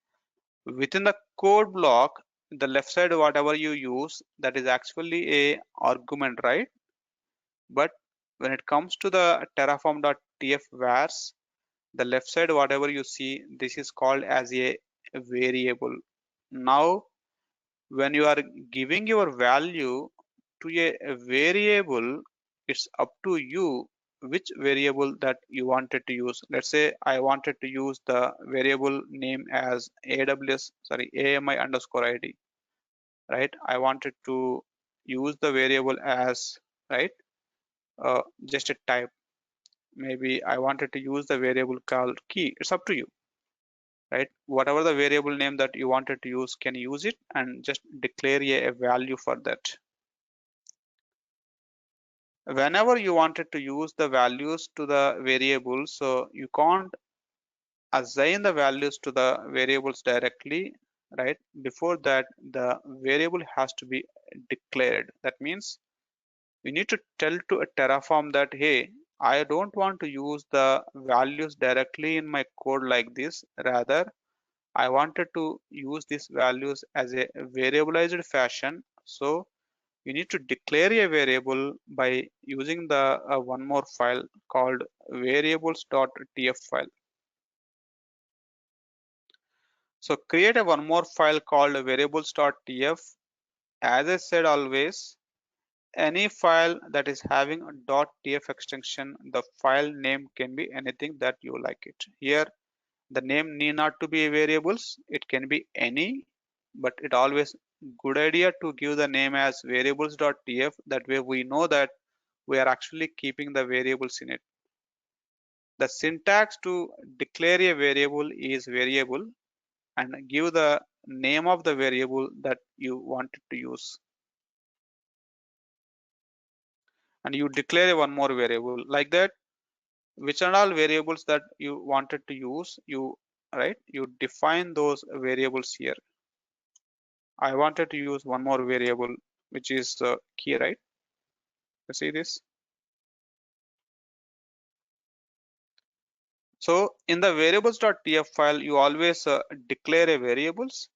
Within the code block, the left side, whatever you use, that is actually a argument, right? But when it comes to the terraform.tfvars, The left side, whatever you see, this is called as a variable. Now when you are giving your value to a variable, it's up to you which variable that you wanted to use. Let's say I wanted to use the variable name as AMI underscore ID, right? I wanted to use the variable as, right, just a type. Maybe I wanted to use the variable called key. It's up to you, right? Whatever the variable name that you wanted to use, can use it and just declare a value for that. Whenever you wanted to use the values to the variables, so you can't assign the values to the variables directly, right? Before that, the variable has to be declared. That means you need to tell to a Terraform that, hey, I don't want to use the values directly in my code like this. Rather, I wanted to use these values as a variabilized fashion. So you need to declare a variable by using the one more file called variables.tf file. So create a one more file called variables.tf. As I said always, any file that is having a .tf extension, the file name can be anything that you like it. Here, the name need not to be variables. It can be any, but it always good idea to give the name as variables.tf. That way we know that we are actually keeping the variables in it. The syntax to declare a variable is variable and give the name of the variable that you wanted to use. And you declare one more variable like that. Which are all variables that you wanted to use, you define those variables here. I wanted to use one more variable, which is the key, right? You see this? So in the variables.tf file, you always declare a variables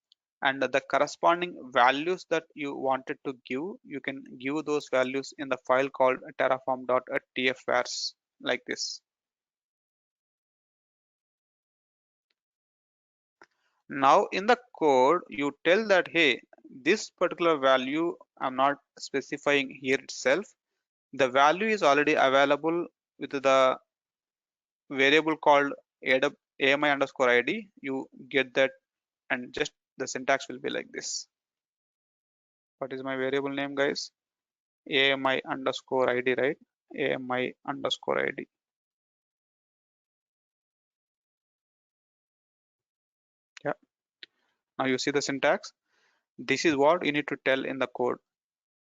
and the corresponding values that you wanted to give, you can give those values in the file called terraform.tfvars like this. Now in the code, you tell that, hey, this particular value I'm not specifying here itself. The value is already available with the variable called AMI underscore ID. You get that and just the syntax will be like this. What is my variable name, guys? AMI underscore ID, right? AMI underscore ID. Yeah. Now you see the syntax. This is what you need to tell in the code.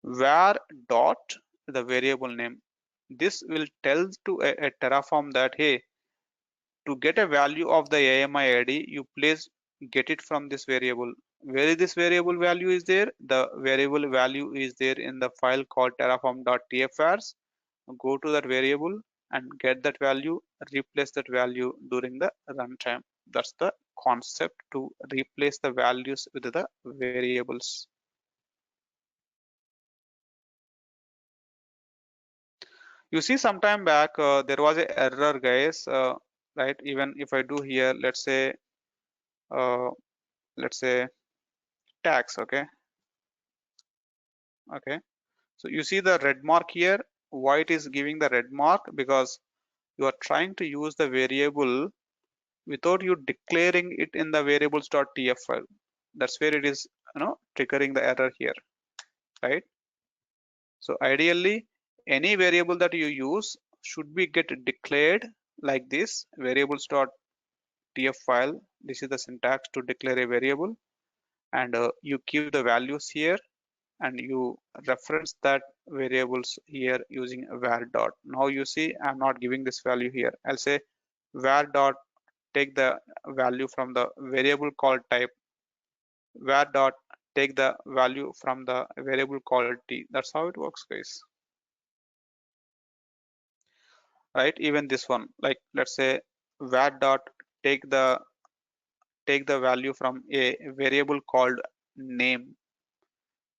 Var dot the variable name. This will tell to a Terraform that, hey, to get a value of the AMI ID, you please get it from this variable. Where is this variable value is there? The variable value is there in the file called terraform.tfvars. Go to that variable and get that value, replace that value during the runtime. That's the concept, to replace the values with the variables. You see, sometime back there was a error, guys, right? Even if I do here, uh, let's say tax, okay. So you see the red mark here. Why it is giving the red mark? Because you are trying to use the variable without you declaring it in the variables.tf file. That's where it is, triggering the error here, right? So ideally, any variable that you use should be get declared like this, variables.tf file. This is the syntax to declare a variable, and you give the values here and you reference that variables here using var dot. Now you see I'm not giving this value here. I'll say var dot take the value from the variable called type, var dot take the value from the variable called t. That's how it works, guys. Right? Even this one, like let's say var dot take the value from a variable called name.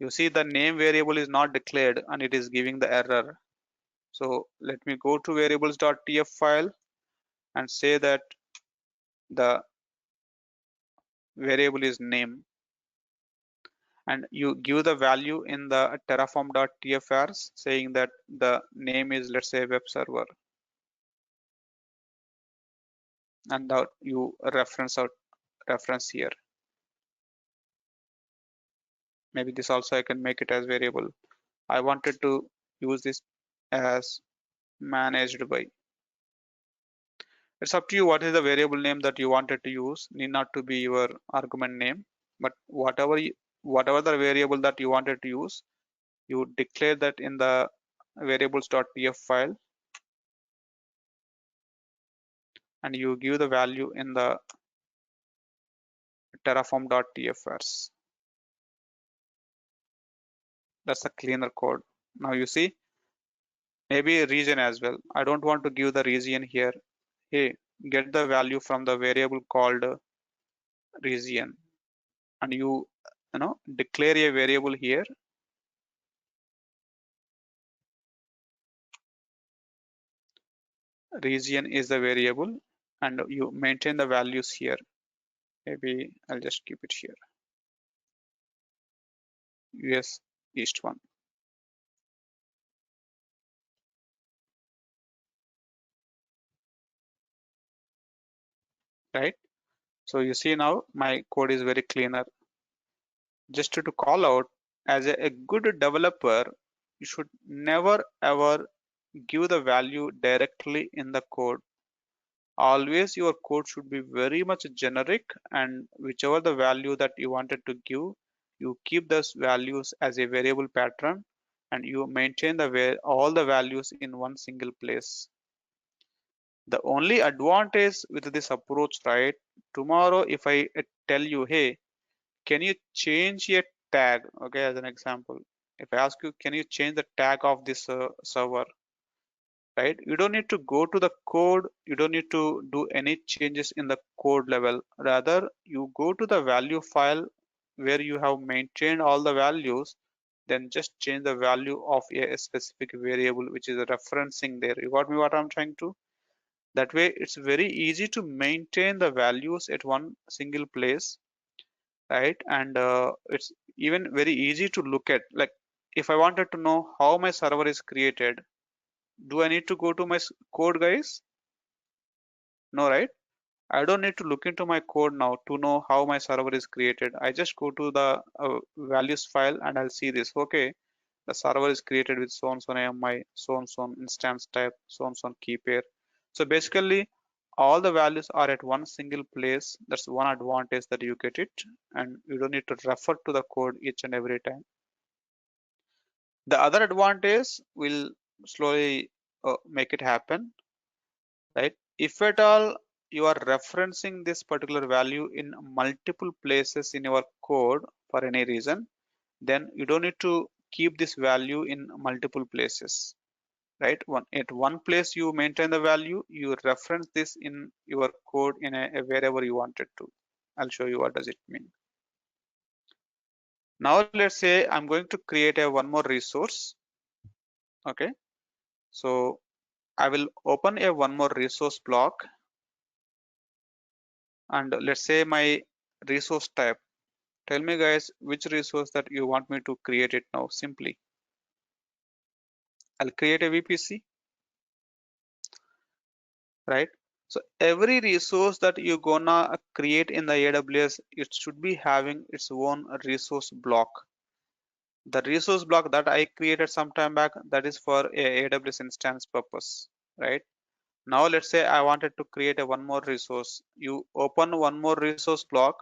You see the name variable is not declared and it is giving the error. So let me go to variables.tf file and say that the variable is name, and you give the value in the terraform.tfrs saying that the name is, let's say, web server, and that you reference here. Maybe this also I can make it as variable. I wanted to use this as managed by. It's up to you what is the variable name that you wanted to use. Need not to be your argument name, but whatever the variable that you wanted to use, you declare that in the variables.tf file, and you give the value in the terraform.tfs. That's a cleaner code. Now you see, maybe a region as well. I don't want to give the region here. Hey, get the value from the variable called region, and you declare a variable here. Region is the variable, and you maintain the values here. Maybe I'll just keep it here. US East 1. Right? So you see now my code is very cleaner. Just to call out, as a good developer, you should never ever give the value directly in the code. Always your code should be very much generic, and whichever the value that you wanted to give, you keep those values as a variable pattern, and you maintain all the values in one single place. The only advantage with this approach, right? Tomorrow, if I tell you, hey, can you change a tag? Okay, as an example, if I ask you, can you change the tag of this server? Right? You don't need to go to the code. You don't need to do any changes in the code level. Rather, you go to the value file where you have maintained all the values, then just change the value of a specific variable which is referencing there. You got me what I'm trying to? That way, it's very easy to maintain the values at one single place, right? And it's even very easy to look at. Like, if I wanted to know how my server is created, do I need to go to my code, guys? No, right? I don't need to look into my code now to know how my server is created. I just go to the values file and I'll see this. Okay, the server is created with so and so AMI, so and so instance type, so and so key pair. So basically, all the values are at one single place. That's one advantage that you get it, and you don't need to refer to the code each and every time. The other advantage will slowly make it happen, right? If at all you are referencing this particular value in multiple places in your code for any reason, then you don't need to keep this value in multiple places, right? At one place you maintain the value, you reference this in your code in wherever you wanted to. I'll show you what does it mean. Now let's say I'm going to create a one more resource. Okay, so I will open a one more resource block, and let's say my resource type. Tell me guys which resource that you want me to create it now. Simply I'll create a VPC, right? So every resource that you gonna create in the AWS, it should be having its own resource block. The resource block that I created some time back, that is for a AWS instance purpose, right? Now let's say I wanted to create a one more resource. You open one more resource block,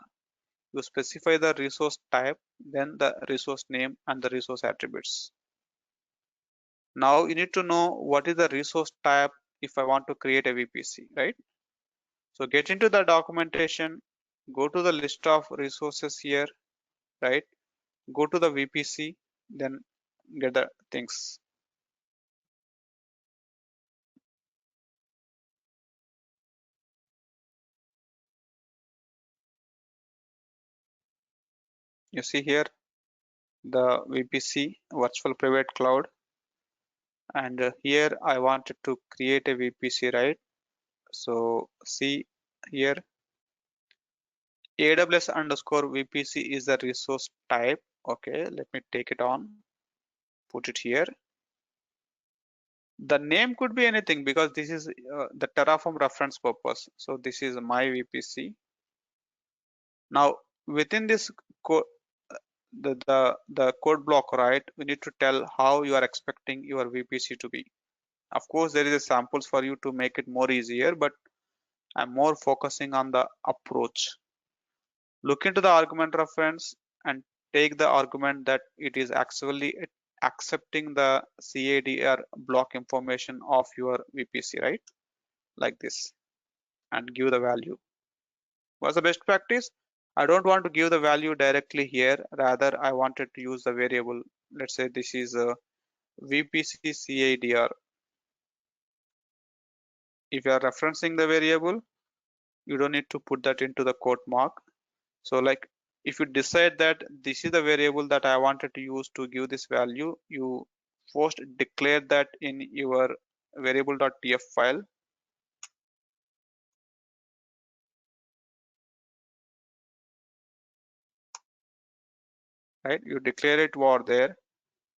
you specify the resource type, then the resource name and the resource attributes. Now you need to know what is the resource type if I want to create a VPC, right? So get into the documentation, go to the list of resources here, right? Go to the VPC, then get the things. You see here the VPC, virtual private cloud, and here I wanted to create a VPC, right? So see here, AWS underscore VPC is the resource type. Okay, let me take it on, put it here. The name could be anything because this is the Terraform reference purpose. So this is my VPC. Now within this code, the code block, right? We need to tell how you are expecting your VPC to be. Of course, there is a samples for you to make it more easier, but I'm more focusing on the approach. Look into the argument reference and take the argument that it is actually accepting the CADR block information of your VPC, right? Like this, and give the value. What's the best practice? I don't want to give the value directly here. Rather, I wanted to use the variable. Let's say this is a VPC CADR. If you are referencing the variable, you don't need to put that into the quote mark. So like if you decide that this is the variable that I wanted to use to give this value, you first declare that in your variable.tf file, right? You declare it over there,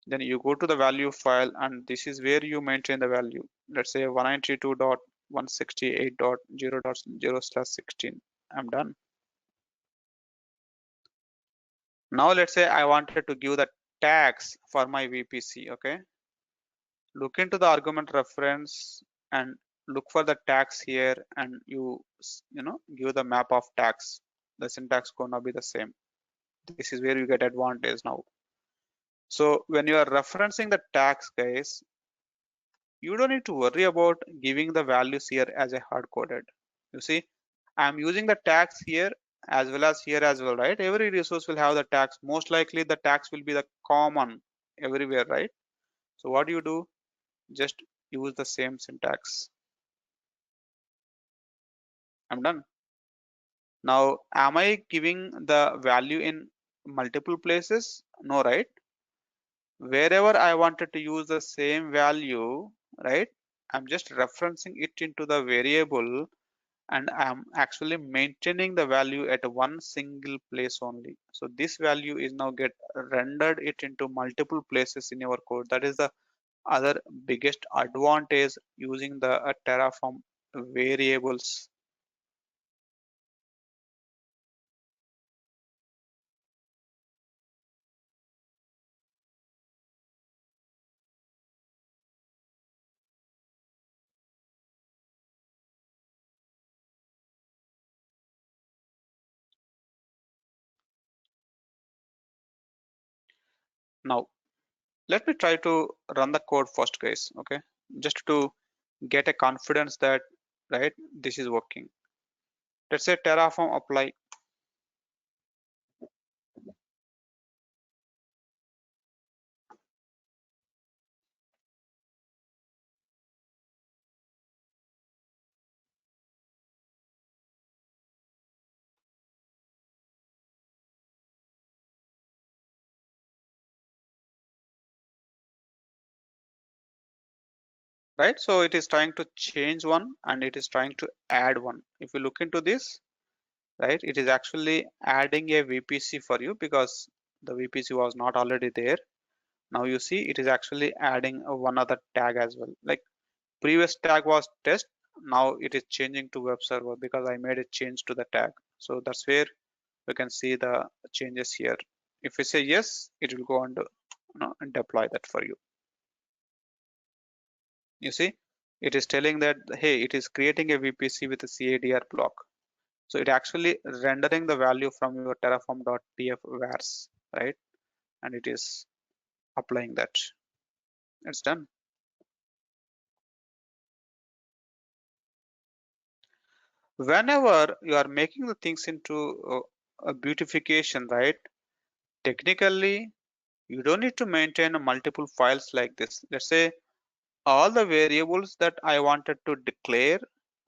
then you go to the value file, and this is where you maintain the value. Let's say 192.168.0.0/16. I'm done. Now let's say I wanted to give the tags for my VPC. Okay, look into the argument reference and look for the tags here, and you give the map of tags. The syntax gonna be the same. This is where you get advantage now. So when you are referencing the tags, guys, you don't need to worry about giving the values here as a hard coded. You see, I'm using the tags here as well as here as well, right? Every resource will have the tags. Most likely the tags will be the common everywhere, right? So what do you do? Just use the same syntax. I'm done. Now, am I giving the value in multiple places? No, right? Wherever I wanted to use the same value, right? I'm just referencing it into the variable, and I'm actually maintaining the value at one single place only. So this value is now get rendered it into multiple places in your code. That is the other biggest advantage using the Terraform variables. Now let me try to run the code first, guys. Okay, just to get a confidence that, right, this is working. Let's say Terraform apply. Right, so it is trying to change one and it is trying to add one. If you look into this, right, it is actually adding a VPC for you because the VPC was not already there. Now you see it is actually adding one other tag as well. Like previous tag was test, now it is changing to web server because I made a change to the tag. So that's where we can see the changes here. If we say yes, it will go and deploy that for you. You see, it is telling that, hey, it is creating a VPC with a CADR block. So it actually rendering the value from your terraform.tf vars, right? And it is applying that. It's done. Whenever you are making the things into a beautification, right? Technically, you don't need to maintain multiple files like this. Let's say all the variables that I wanted to declare,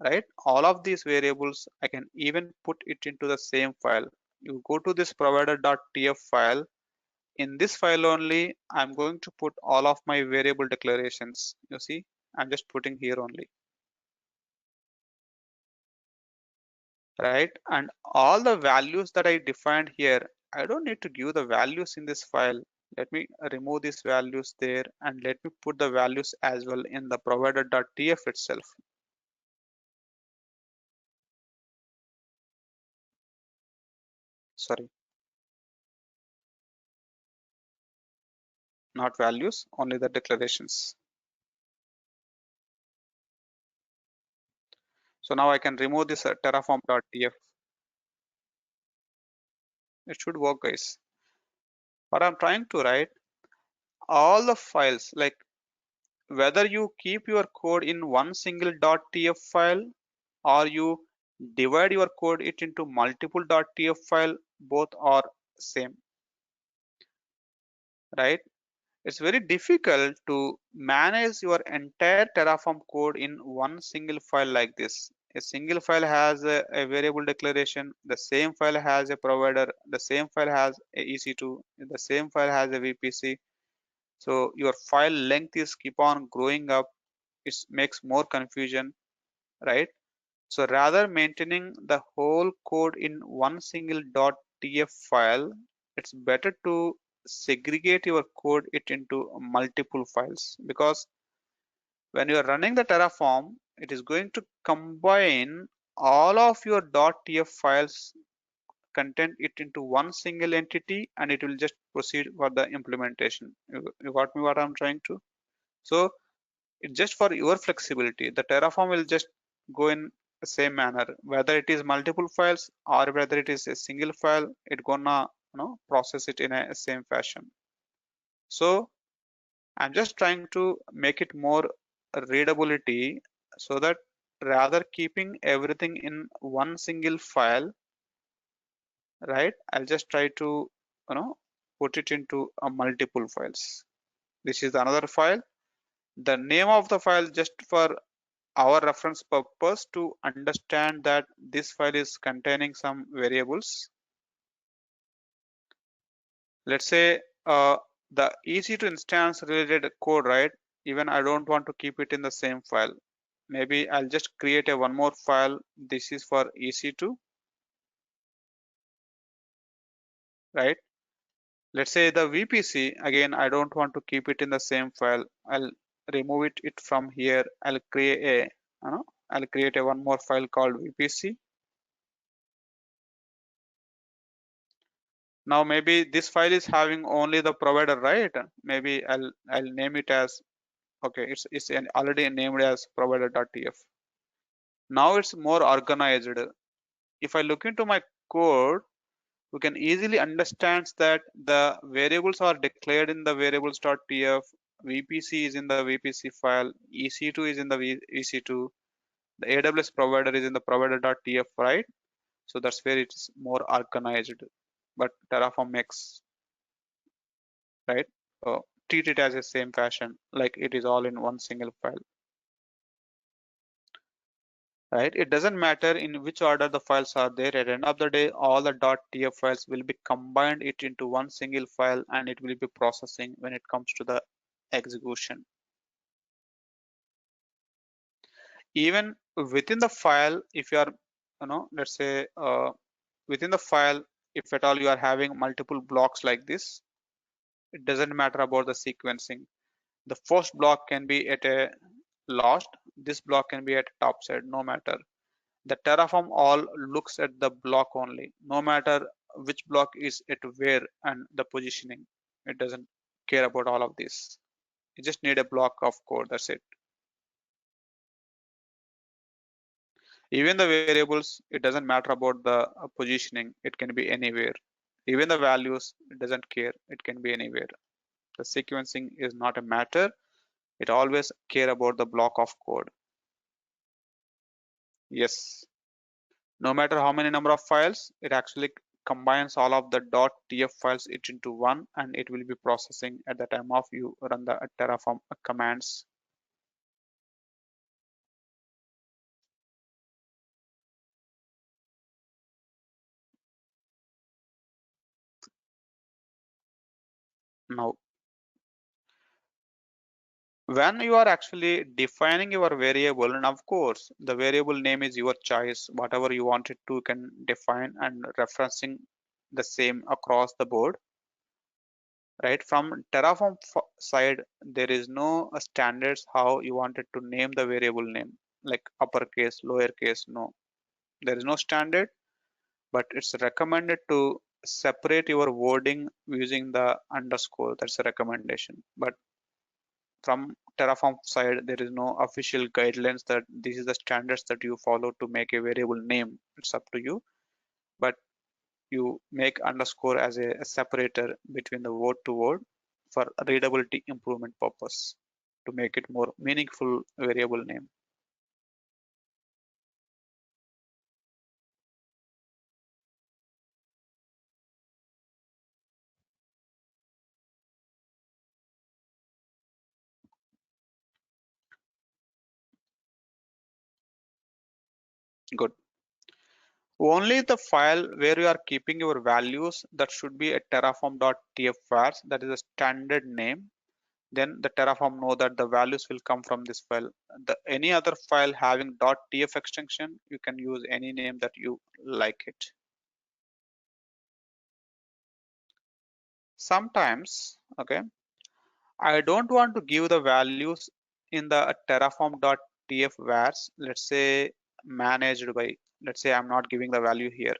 right? All of these variables, I can even put it into the same file. You go to this provider.tf file. In this file only, I'm going to put all of my variable declarations. You see, I'm just putting here only. right? And all the values that I defined here, I don't need to give the values in this file. Let me remove these values there and let me put the values as well in the provider.tf itself. Sorry, not values, only the declarations. So now I can remove this terraform.tf. It should work, guys. But I'm trying to write all the files, like whether you keep your code in one single .tf file or you divide your code it into multiple .tf file, both are same, right? It's very difficult to manage your entire Terraform code in one single file like this. A single file has a variable declaration, the same file has a provider, the same file has a EC2, the same file has a VPC. So your file length is keep on growing up. It makes more confusion, right? So rather maintaining the whole code in one single .tf file, it's better to segregate your code it into multiple files, because when you are running the Terraform, it is going to combine all of your .tf files, content it into one single entity, and it will just proceed for the implementation. You got me what I'm trying to? So it's just for your flexibility. The Terraform will just go in the same manner, whether it is multiple files or whether it is a single file, it gonna process it in a same fashion. So I'm just trying to make it more readability, so that rather keeping everything in one single file, right? I'll just try to put it into a multiple files. This is another file. The name of the file, just for our reference purpose to understand that this file is containing some variables. Let's say the EC2 instance related code, right? Even I don't want to keep it in the same file. Maybe I'll just create a one more file. This is for EC2, right? Let's say the VPC, again, I don't want to keep it in the same file. I'll remove it from here. I'll create a, I'll create a one more file called VPC. Now maybe this file is having only the provider, right? Maybe I'll name it as, okay, it's already named as provider.tf. Now it's more organized. If I look into my code, we can easily understand that the variables are declared in the variables.tf, VPC is in the VPC file, EC2 is in the EC2, the AWS provider is in the provider.tf, right? So that's where it's more organized. But Terraform makes, right? Treat it as a same fashion, like it is all in one single file, right? It doesn't matter in which order the files are there. At the end of the day, all the .tf files will be combined it into one single file, and it will be processing when it comes to the execution. Even within the file, if you are, let's say within the file, if at all you are having multiple blocks like this, it doesn't matter about the sequencing. The first block can be at a last, this block can be at top side, no matter. The Terraform all looks at the block only, no matter which block is at where and the positioning. It doesn't care about all of this. You just need a block of code, that's it. Even the variables, it doesn't matter about the positioning, it can be anywhere. Even the values, it doesn't care, it can be anywhere. The sequencing is not a matter, it always care about the block of code. Yes. No matter how many number of files, it actually combines all of the .tf files it into one, and it will be processing at the time of you run the Terraform commands. Now, When you are actually defining your variable, and of course the variable name is your choice, whatever you want it to can define and referencing the same across the board, right? From Terraform side, there is no standards how you wanted to name the variable name, like uppercase, lowercase. No, there is no standard, but it's recommended to separate your wording using the underscore. That's a recommendation. But from Terraform side, there is no official guidelines that this is the standards that you follow to make a variable name. It's up to you, but you make underscore as a separator between the word to word for readability improvement purpose to make it more meaningful variable name. Good. Only the file where you are keeping your values, that should be a terraform.tf files, that is a standard name. Then the Terraform know that the values will come from this file. Any other file having .tf extension, you can use any name that you like it. Sometimes, okay, I don't want to give the values in the terraform.tf vars, let's say managed by, let's say I'm not giving the value here.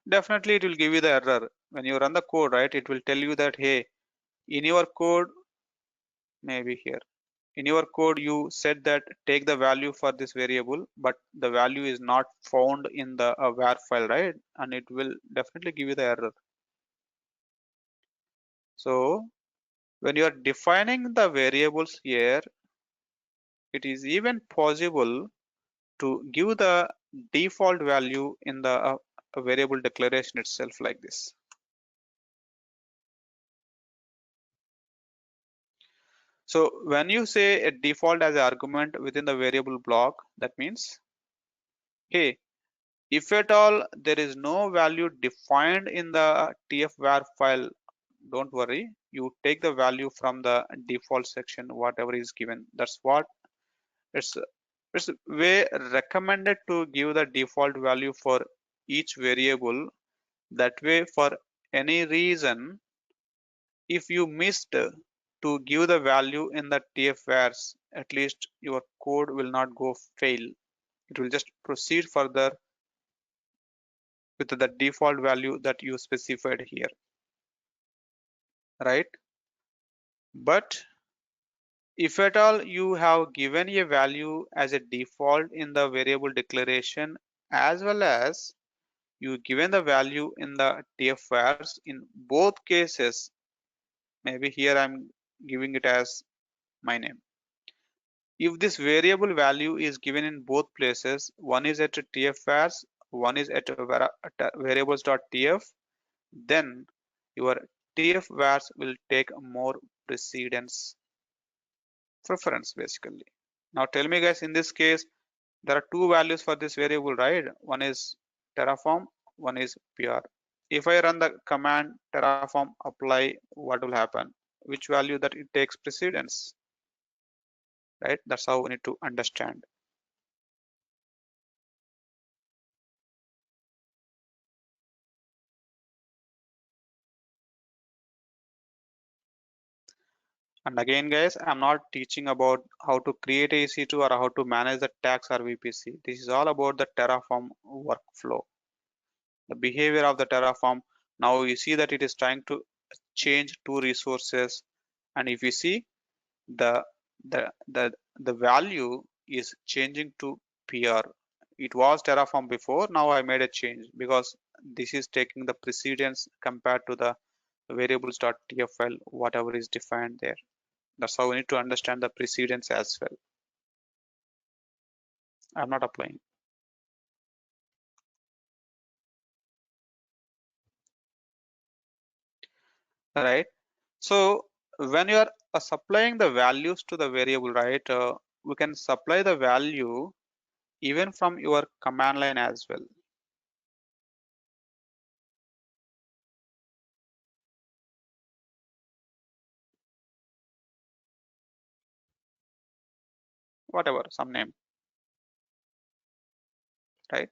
Definitely it will give you the error. When you run the code, right, it will tell you that, hey, in your code, maybe here. In your code, you said that take the value for this variable, but the value is not found in the var file, right? And it will definitely give you the error. So when you are defining the variables here, it is even possible to give the default value in the variable declaration itself like this. So when you say a default as an argument within the variable block, that means, hey, if at all there is no value defined in the tf-var file, don't worry, you take the value from the default section, whatever is given. That's what it's it's way recommended to give the default value for each variable. That way, for any reason, if you missed to give the value in the tf-vars, at least your code will not go fail. It will just proceed further with the default value that you specified here, right? But if at all you have given a value as a default in the variable declaration, as well as you given the value in the tf-vars, in both cases, maybe here I'm giving it as my name. If this variable value is given in both places, one is at tf-vars, one is at variables.tf, then your tf-vars will take more precedence preference basically. Now tell me guys, in this case, there are two values for this variable, right? One is Terraform, one is PR. If I run the command Terraform apply, what will happen? Which value that it takes precedence, right? That's how we need to understand. And again, guys, I'm not teaching about how to create a EC2 or how to manage the tags or VPC. This is all about the Terraform workflow, the behavior of the Terraform. Now you see that it is trying to change two resources, and if you see the the the the value is changing to PR. It was Terraform before. Now I made a change because this is taking the precedence compared to the variables.tf file, whatever is defined there. That's how we need to understand the precedence as well. I'm not applying. Right. So when you are supplying the values to the variable, right, we can supply the value even from your command line as well. whatever, some name, right?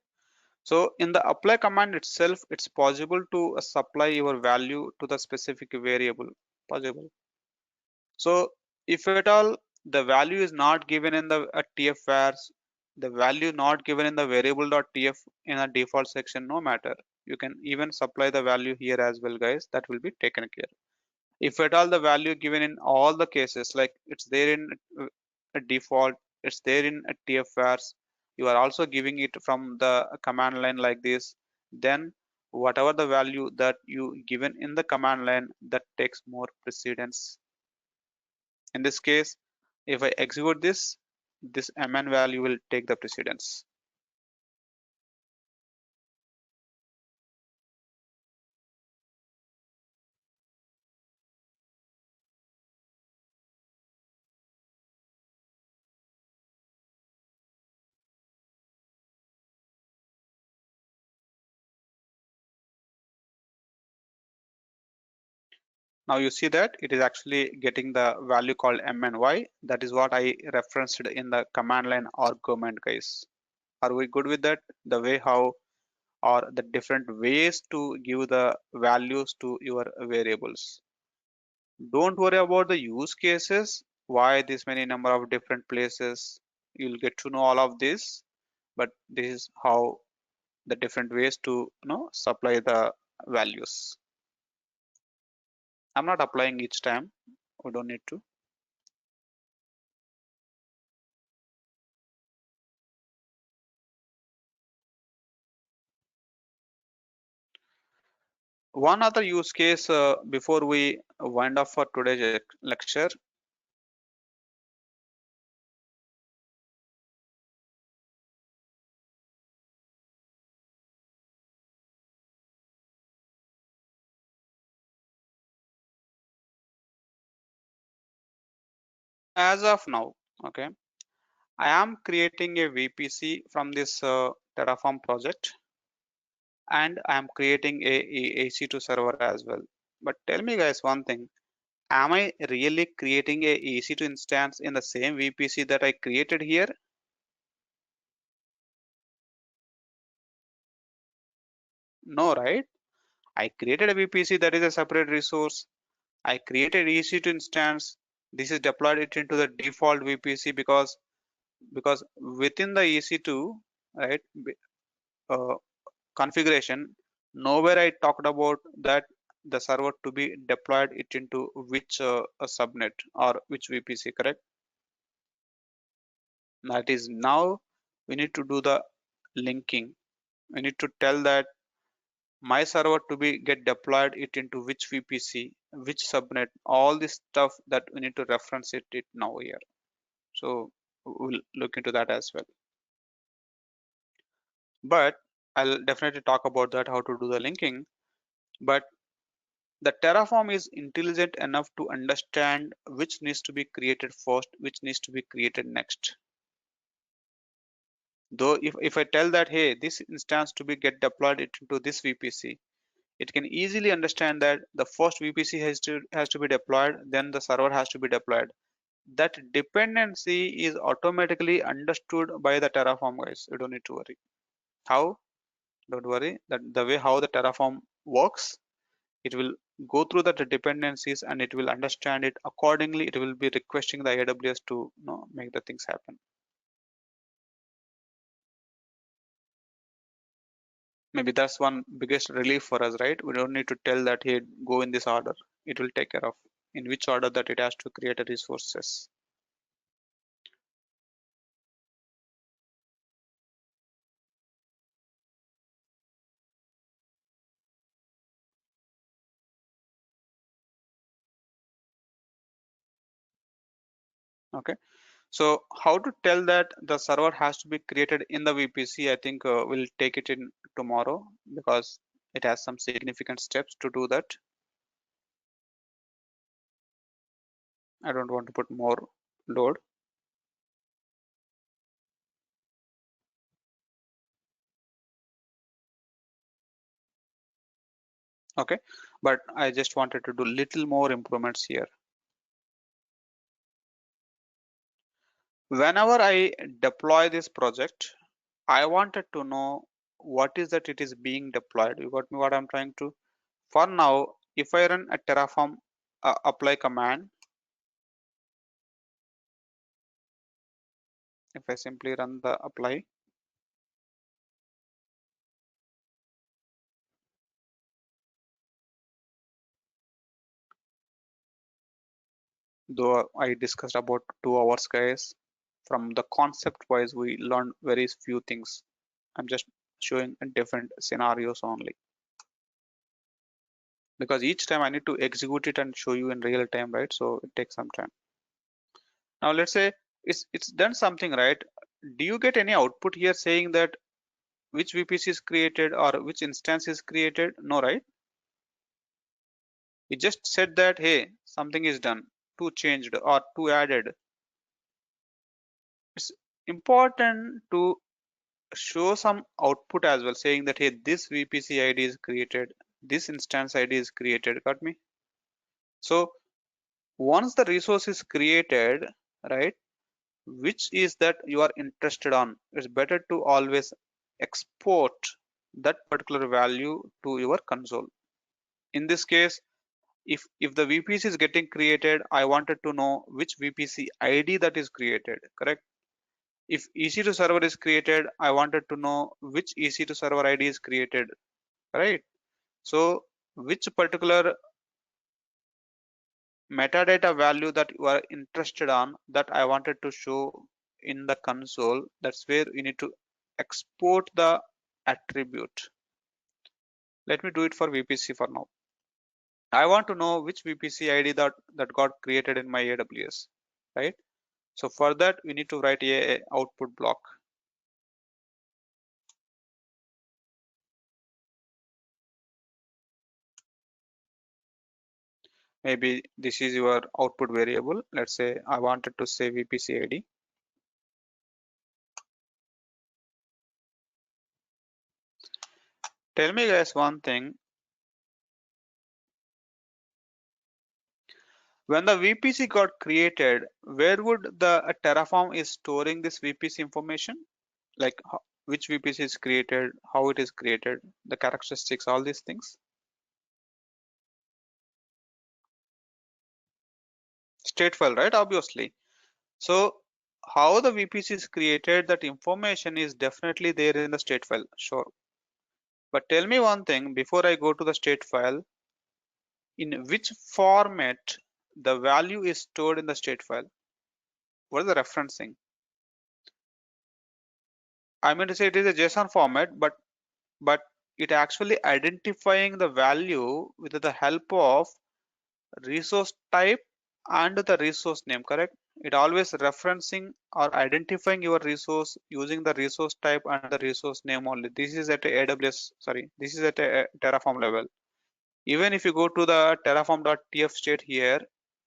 So in the apply command itself, it's possible to supply your value to the specific variable possible. So if at all the value is not given in the tf vars, the value not given in the variable.tf in a default section, no matter. You can even supply the value here as well, guys. That will be taken care. If at all the value given in all the cases, like it's there in a default, it's there in a tf vars, you are also giving it from the command line like this, then whatever the value that you given in the command line, that takes more precedence. In this case, if I execute this, this mn value will take the precedence. Now you see that it is actually getting the value called mny. That is what I referenced in the command line argument, guys. Are we good with that? The way how, or the different ways to give the values to your variables. Don't worry about the use cases. Why this many number of different places? You'll get to know all of this, but this is how the different ways to supply the values. I'm not applying each time. We don't need to. One other use case before we wind up for today's lecture. As of now, okay, I am creating a VPC from this Terraform project, and I am creating a EC2 server as well. But tell me guys one thing, am I really creating a EC2 instance in the same VPC that I created here? No, right? I created a VPC that is a separate resource. I created EC2 instance. This is deployed it into the default VPC because within the EC2, right, uh, configuration, nowhere I talked about that the server to be deployed it into which a subnet or which VPC, correct? That is, now we need to do the linking. We need to tell that my server to be get deployed it into which VPC, which subnet, all this stuff that we need to reference it now here. So we'll look into that as well. But I'll definitely talk about that, how to do the linking. But the Terraform is intelligent enough to understand which needs to be created first, which needs to be created next. Though if I tell that, hey, this instance to be get deployed into this VPC, it can easily understand that the first VPC has to be deployed, then the server has to be deployed. That dependency is automatically understood by the Terraform, guys. You don't need to worry. How? Don't worry. That the way how the Terraform works, it will go through the dependencies and it will understand it accordingly. It will be requesting the AWS to make the things happen. Maybe that's one biggest relief for us, right? We don't need to tell that, hey, go in this order. It will take care of in which order that it has to create a resources. Okay, so how to tell that the server has to be created in the VPC? I think we'll take it in tomorrow because it has some significant steps to do that. I don't want to put more load. Okay, but I just wanted to do little more improvements here. Whenever I deploy this project, I wanted to know what is that it is being deployed. You got me what I'm trying to? For now, if I run a Terraform apply command, if I simply run the apply, though I discussed about 2 hours, guys, from the concept wise, we learned very few things. I'm just showing different scenarios only because each time I need to execute it and show you in real time, right? So it takes some time. Now let's say it's done something, right? Do you get any output here saying that which VPC is created or which instance is created? No, right? It just said that, hey, something is done, two changed or two added. It's important to show some output as well, saying that, hey, this VPC ID is created, this instance ID is created. Got me? So once the resource is created, right, which is that you are interested on, it's better to always export that particular value to your console. In this case, if the VPC is getting created, I wanted to know which VPC ID that is created, correct? If EC2 server is created, I wanted to know which EC2 server ID is created, right? So which particular metadata value that you are interested on that I wanted to show in the console, that's where you need to export the attribute. Let me do it for VPC for now. I want to know which VPC ID that got created in my AWS, right? So for that, we need to write a output block. Maybe this is your output variable. Let's say I wanted to say VPC ID. Tell me guys one thing. When the VPC got created, where would the Terraform is storing this VPC information? Like which VPC is created, how it is created, the characteristics, all these things. Stateful, right? Obviously. So how the VPC is created, that information is definitely there in the state file, sure. But tell me one thing before I go to the state file, in which format the value is stored in the state file? What is the referencing? I mean to say it is a JSON format, but it actually identifying the value with the help of resource type and the resource name, correct? It always referencing or identifying your resource using the resource type and the resource name only. This is at a AWS, sorry, this is at a Terraform level. Even if you go to the terraform.tf state here,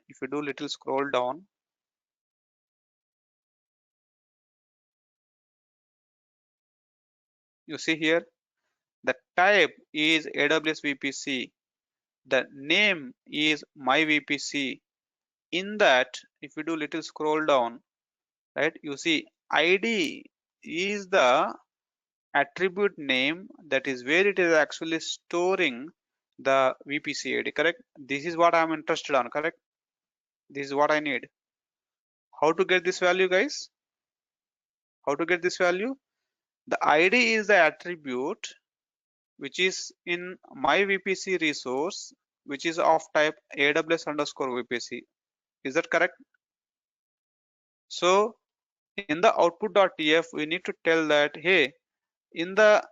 if you do little scroll down, you see here the type is AWS VPC, the name is my VPC. In that, if you do little scroll down, right, you see ID is the attribute name, that is where it is actually storing the VPC ID, correct? This is what I'm interested on, correct? This is what I need. How to get this value, guys? How to get this value? The ID is the attribute which is in my VPC resource, which is of type AWS underscore VPC. Is that correct? So in the output.tf, we need to tell that, hey, in the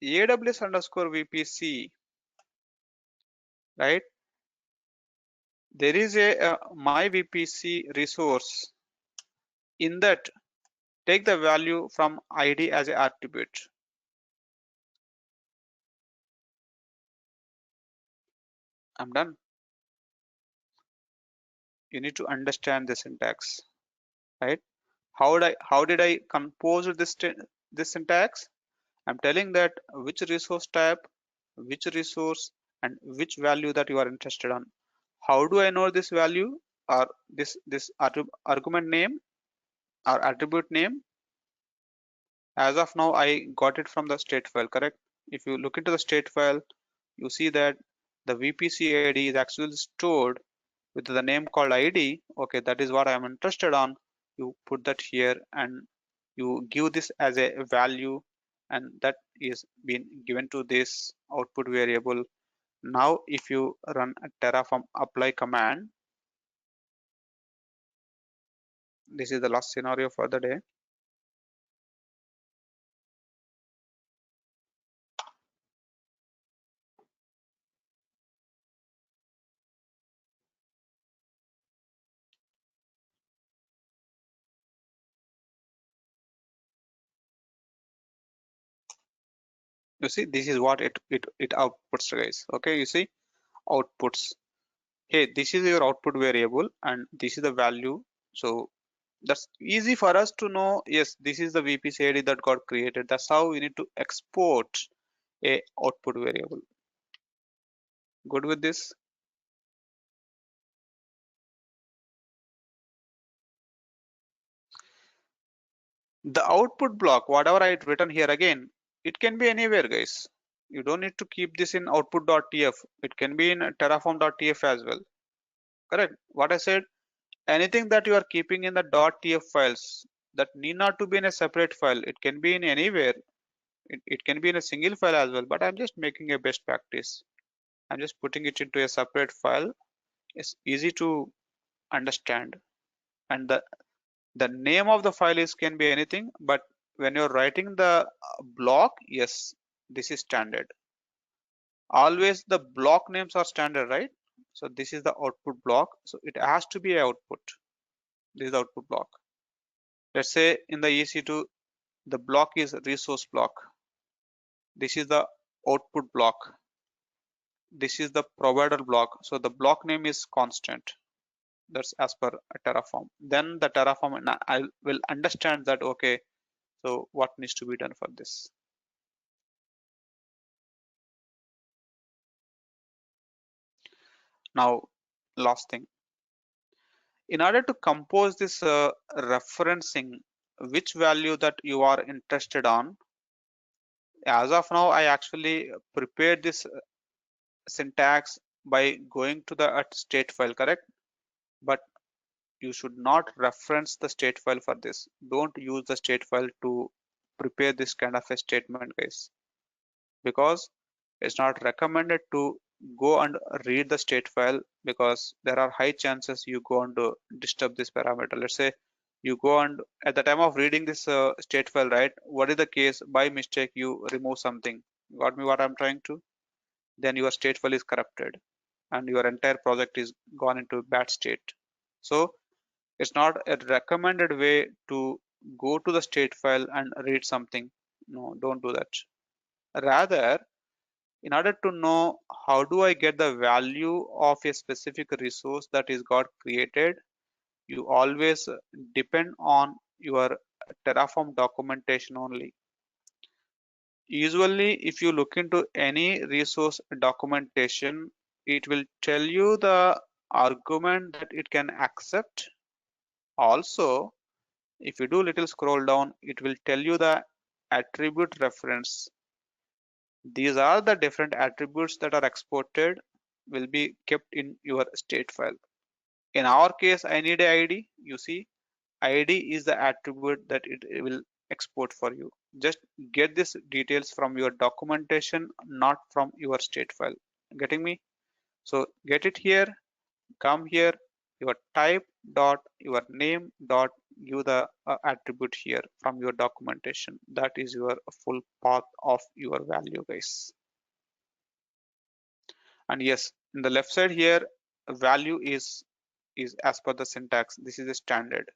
AWS underscore VPC, right, there is a my VPC resource. In that, take the value from ID as an attribute. I'm done. You need to understand the syntax, right? How did I compose this syntax? I'm telling that which resource type, which resource, and which value that you are interested on. How do I know this value or this argument name? our attribute name. As of now, I got it from the state file, correct? If you look into the state file, you see that the VPC ID is actually stored with the name called ID. Okay, that is what I am interested on. You put that here and you give this as a value, and that is being given to this output variable. Now, if you run a Terraform apply command, this is the last scenario for the day. You see, this is what it outputs, guys. Okay, you see, outputs. Hey, this is your output variable, and this is the value. So that's easy for us to know. Yes, this is the VPC ID that got created. That's how we need to export a output variable. Good with this? The output block, whatever I written here again, it can be anywhere, guys. You don't need to keep this in output.tf. It can be in terraform.tf as well. Correct? What I said, anything that you are keeping in the .tf files that need not to be in a separate file. It can be in anywhere. It can be in a single file as well, but I'm just making a best practice. I'm just putting it into a separate file. It's easy to understand. And the name of the file is can be anything, but when you're writing the block, yes, this is standard. Always the block names are standard, right? So this is the output block. So it has to be output. This is the output block. Let's say in the EC2, the block is resource block. This is the output block. This is the provider block. So the block name is constant. That's as per Terraform. Then the Terraform, and I will understand that, okay, so what needs to be done for this. Now, last thing, in order to compose this referencing which value that you are interested on, as of now, I actually prepared this syntax by going to the state file, correct? But you should not reference the state file for this. Don't use the state file to prepare this kind of a statement, guys, because it's not recommended to go and read the state file, because there are high chances you go and disturb this parameter. Let's say you go and at the time of reading this state file, right? What is the case? By mistake, you remove something. Got me what I'm trying to? Then your state file is corrupted and your entire project is gone into bad state. So it's not a recommended way to go to the state file and read something. No, don't do that. Rather, in order to know how do I get the value of a specific resource that is got created, you always depend on your Terraform documentation only. Usually, if you look into any resource documentation, it will tell you the argument that it can accept. Also, if you do little scroll down, it will tell you the attribute reference. These are the different attributes that are exported will be kept in your state file. In our case, I need a ID. You see, ID is the attribute that it will export for you. Just get these details from your documentation, not from your state file. Getting me? So get it here, come here, your type dot your name dot give the attribute here from your documentation. That is your full path of your value, guys. And yes, in the left side here, value is as per the syntax. This is a standard,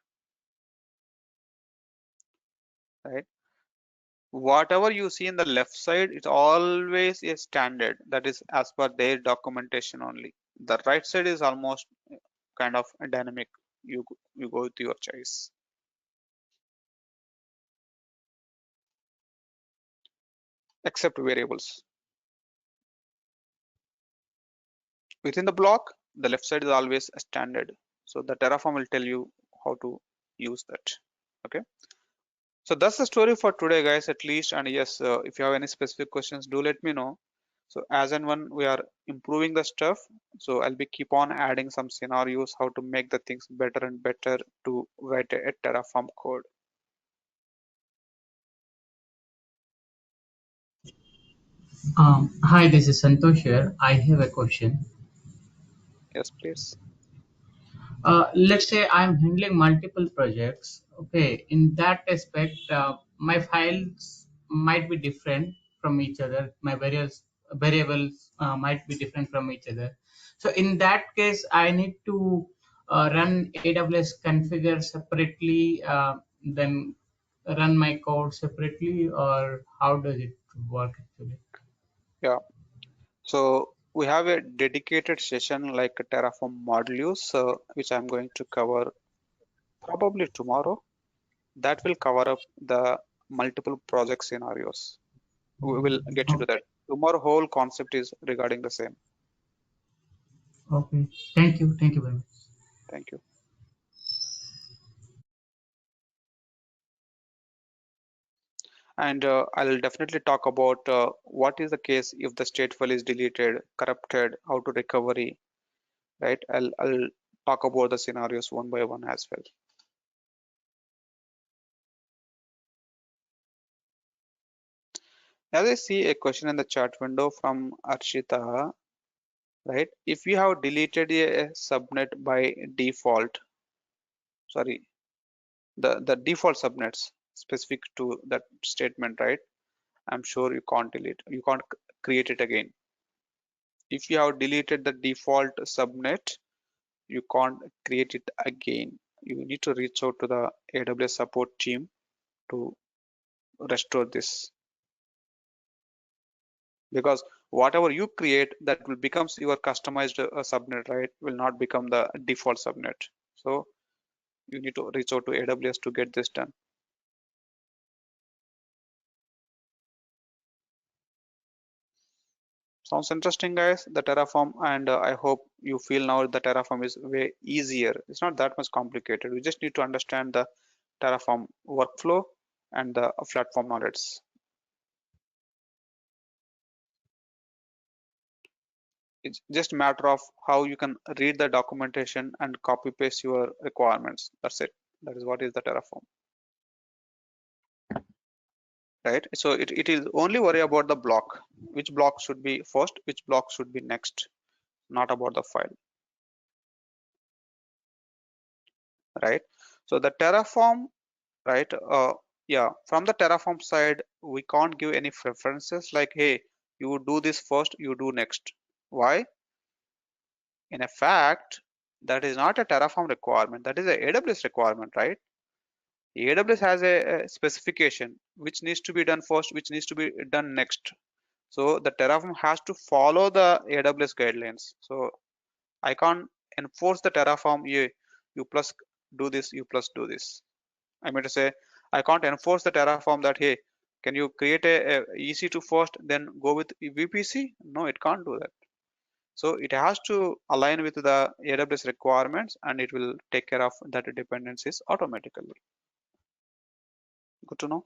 right? Whatever you see in the left side, it's always a standard that is as per their documentation only. The right side is almost kind of dynamic. You go with your choice. Except variables. Within the block, the left side is always a standard. So the Terraform will tell you how to use that. Okay, so that's the story for today, guys, at least. And yes, if you have any specific questions, do let me know. So as and when we are improving the stuff, so I'll be keep on adding some scenarios how to make the things better and better to write a Terraform code. Hi, this is Santosh here. I have a question. Yes, please. Let's say I'm handling multiple projects. Okay, in that aspect, my files might be different from each other. My variables might be different from each other. So in that case, I need to run AWS configure separately, then run my code separately, or how does it work actually? Yeah. So we have a dedicated session like a Terraform modules, which I'm going to cover probably tomorrow. That will cover up the multiple project scenarios. We will get into Oh, that. Tomorrow whole concept is regarding the same. okay. Thank you. Thank you very much. Thank you. And I'll definitely talk about what is the case if the stateful is deleted, corrupted, how to recovery, right? I'll talk about the scenarios one by one as well. As I see a question in the chat window from Arshita, right? If you have deleted a subnet by default, sorry, the default subnets specific to that statement, right? I'm sure you can't delete, you can't create it again. If you have deleted the default subnet, you can't create it again. You need to reach out to the AWS support team to restore this, because whatever you create that will becomes your customized subnet, right, will not become the default subnet. So you need to reach out to AWS to get this done. Sounds interesting, guys, the Terraform, and I hope you feel now the Terraform is way easier. It's not that much complicated. We just need to understand the Terraform workflow and the platform knowledge. It's just a matter of how you can read the documentation and copy paste your requirements. That's it. That is what is the Terraform, right? So it is only worry about the block, which block should be first, which block should be next, not about the file, right? So the Terraform, right? Yeah, from the Terraform side, we can't give any preferences like, hey, you do this first, you do next. Why? In a fact, that is not a Terraform requirement. That is a AWS requirement, right? AWS has a specification which needs to be done first, which needs to be done next. So the Terraform has to follow the AWS guidelines. So I can't enforce the Terraform, you plus do this, you plus do this. I mean to say, I can't enforce the Terraform that, hey, can you create a EC2 first, then go with VPC? No, it can't do that. So it has to align with the AWS requirements, and it will take care of that dependencies automatically. Good to know.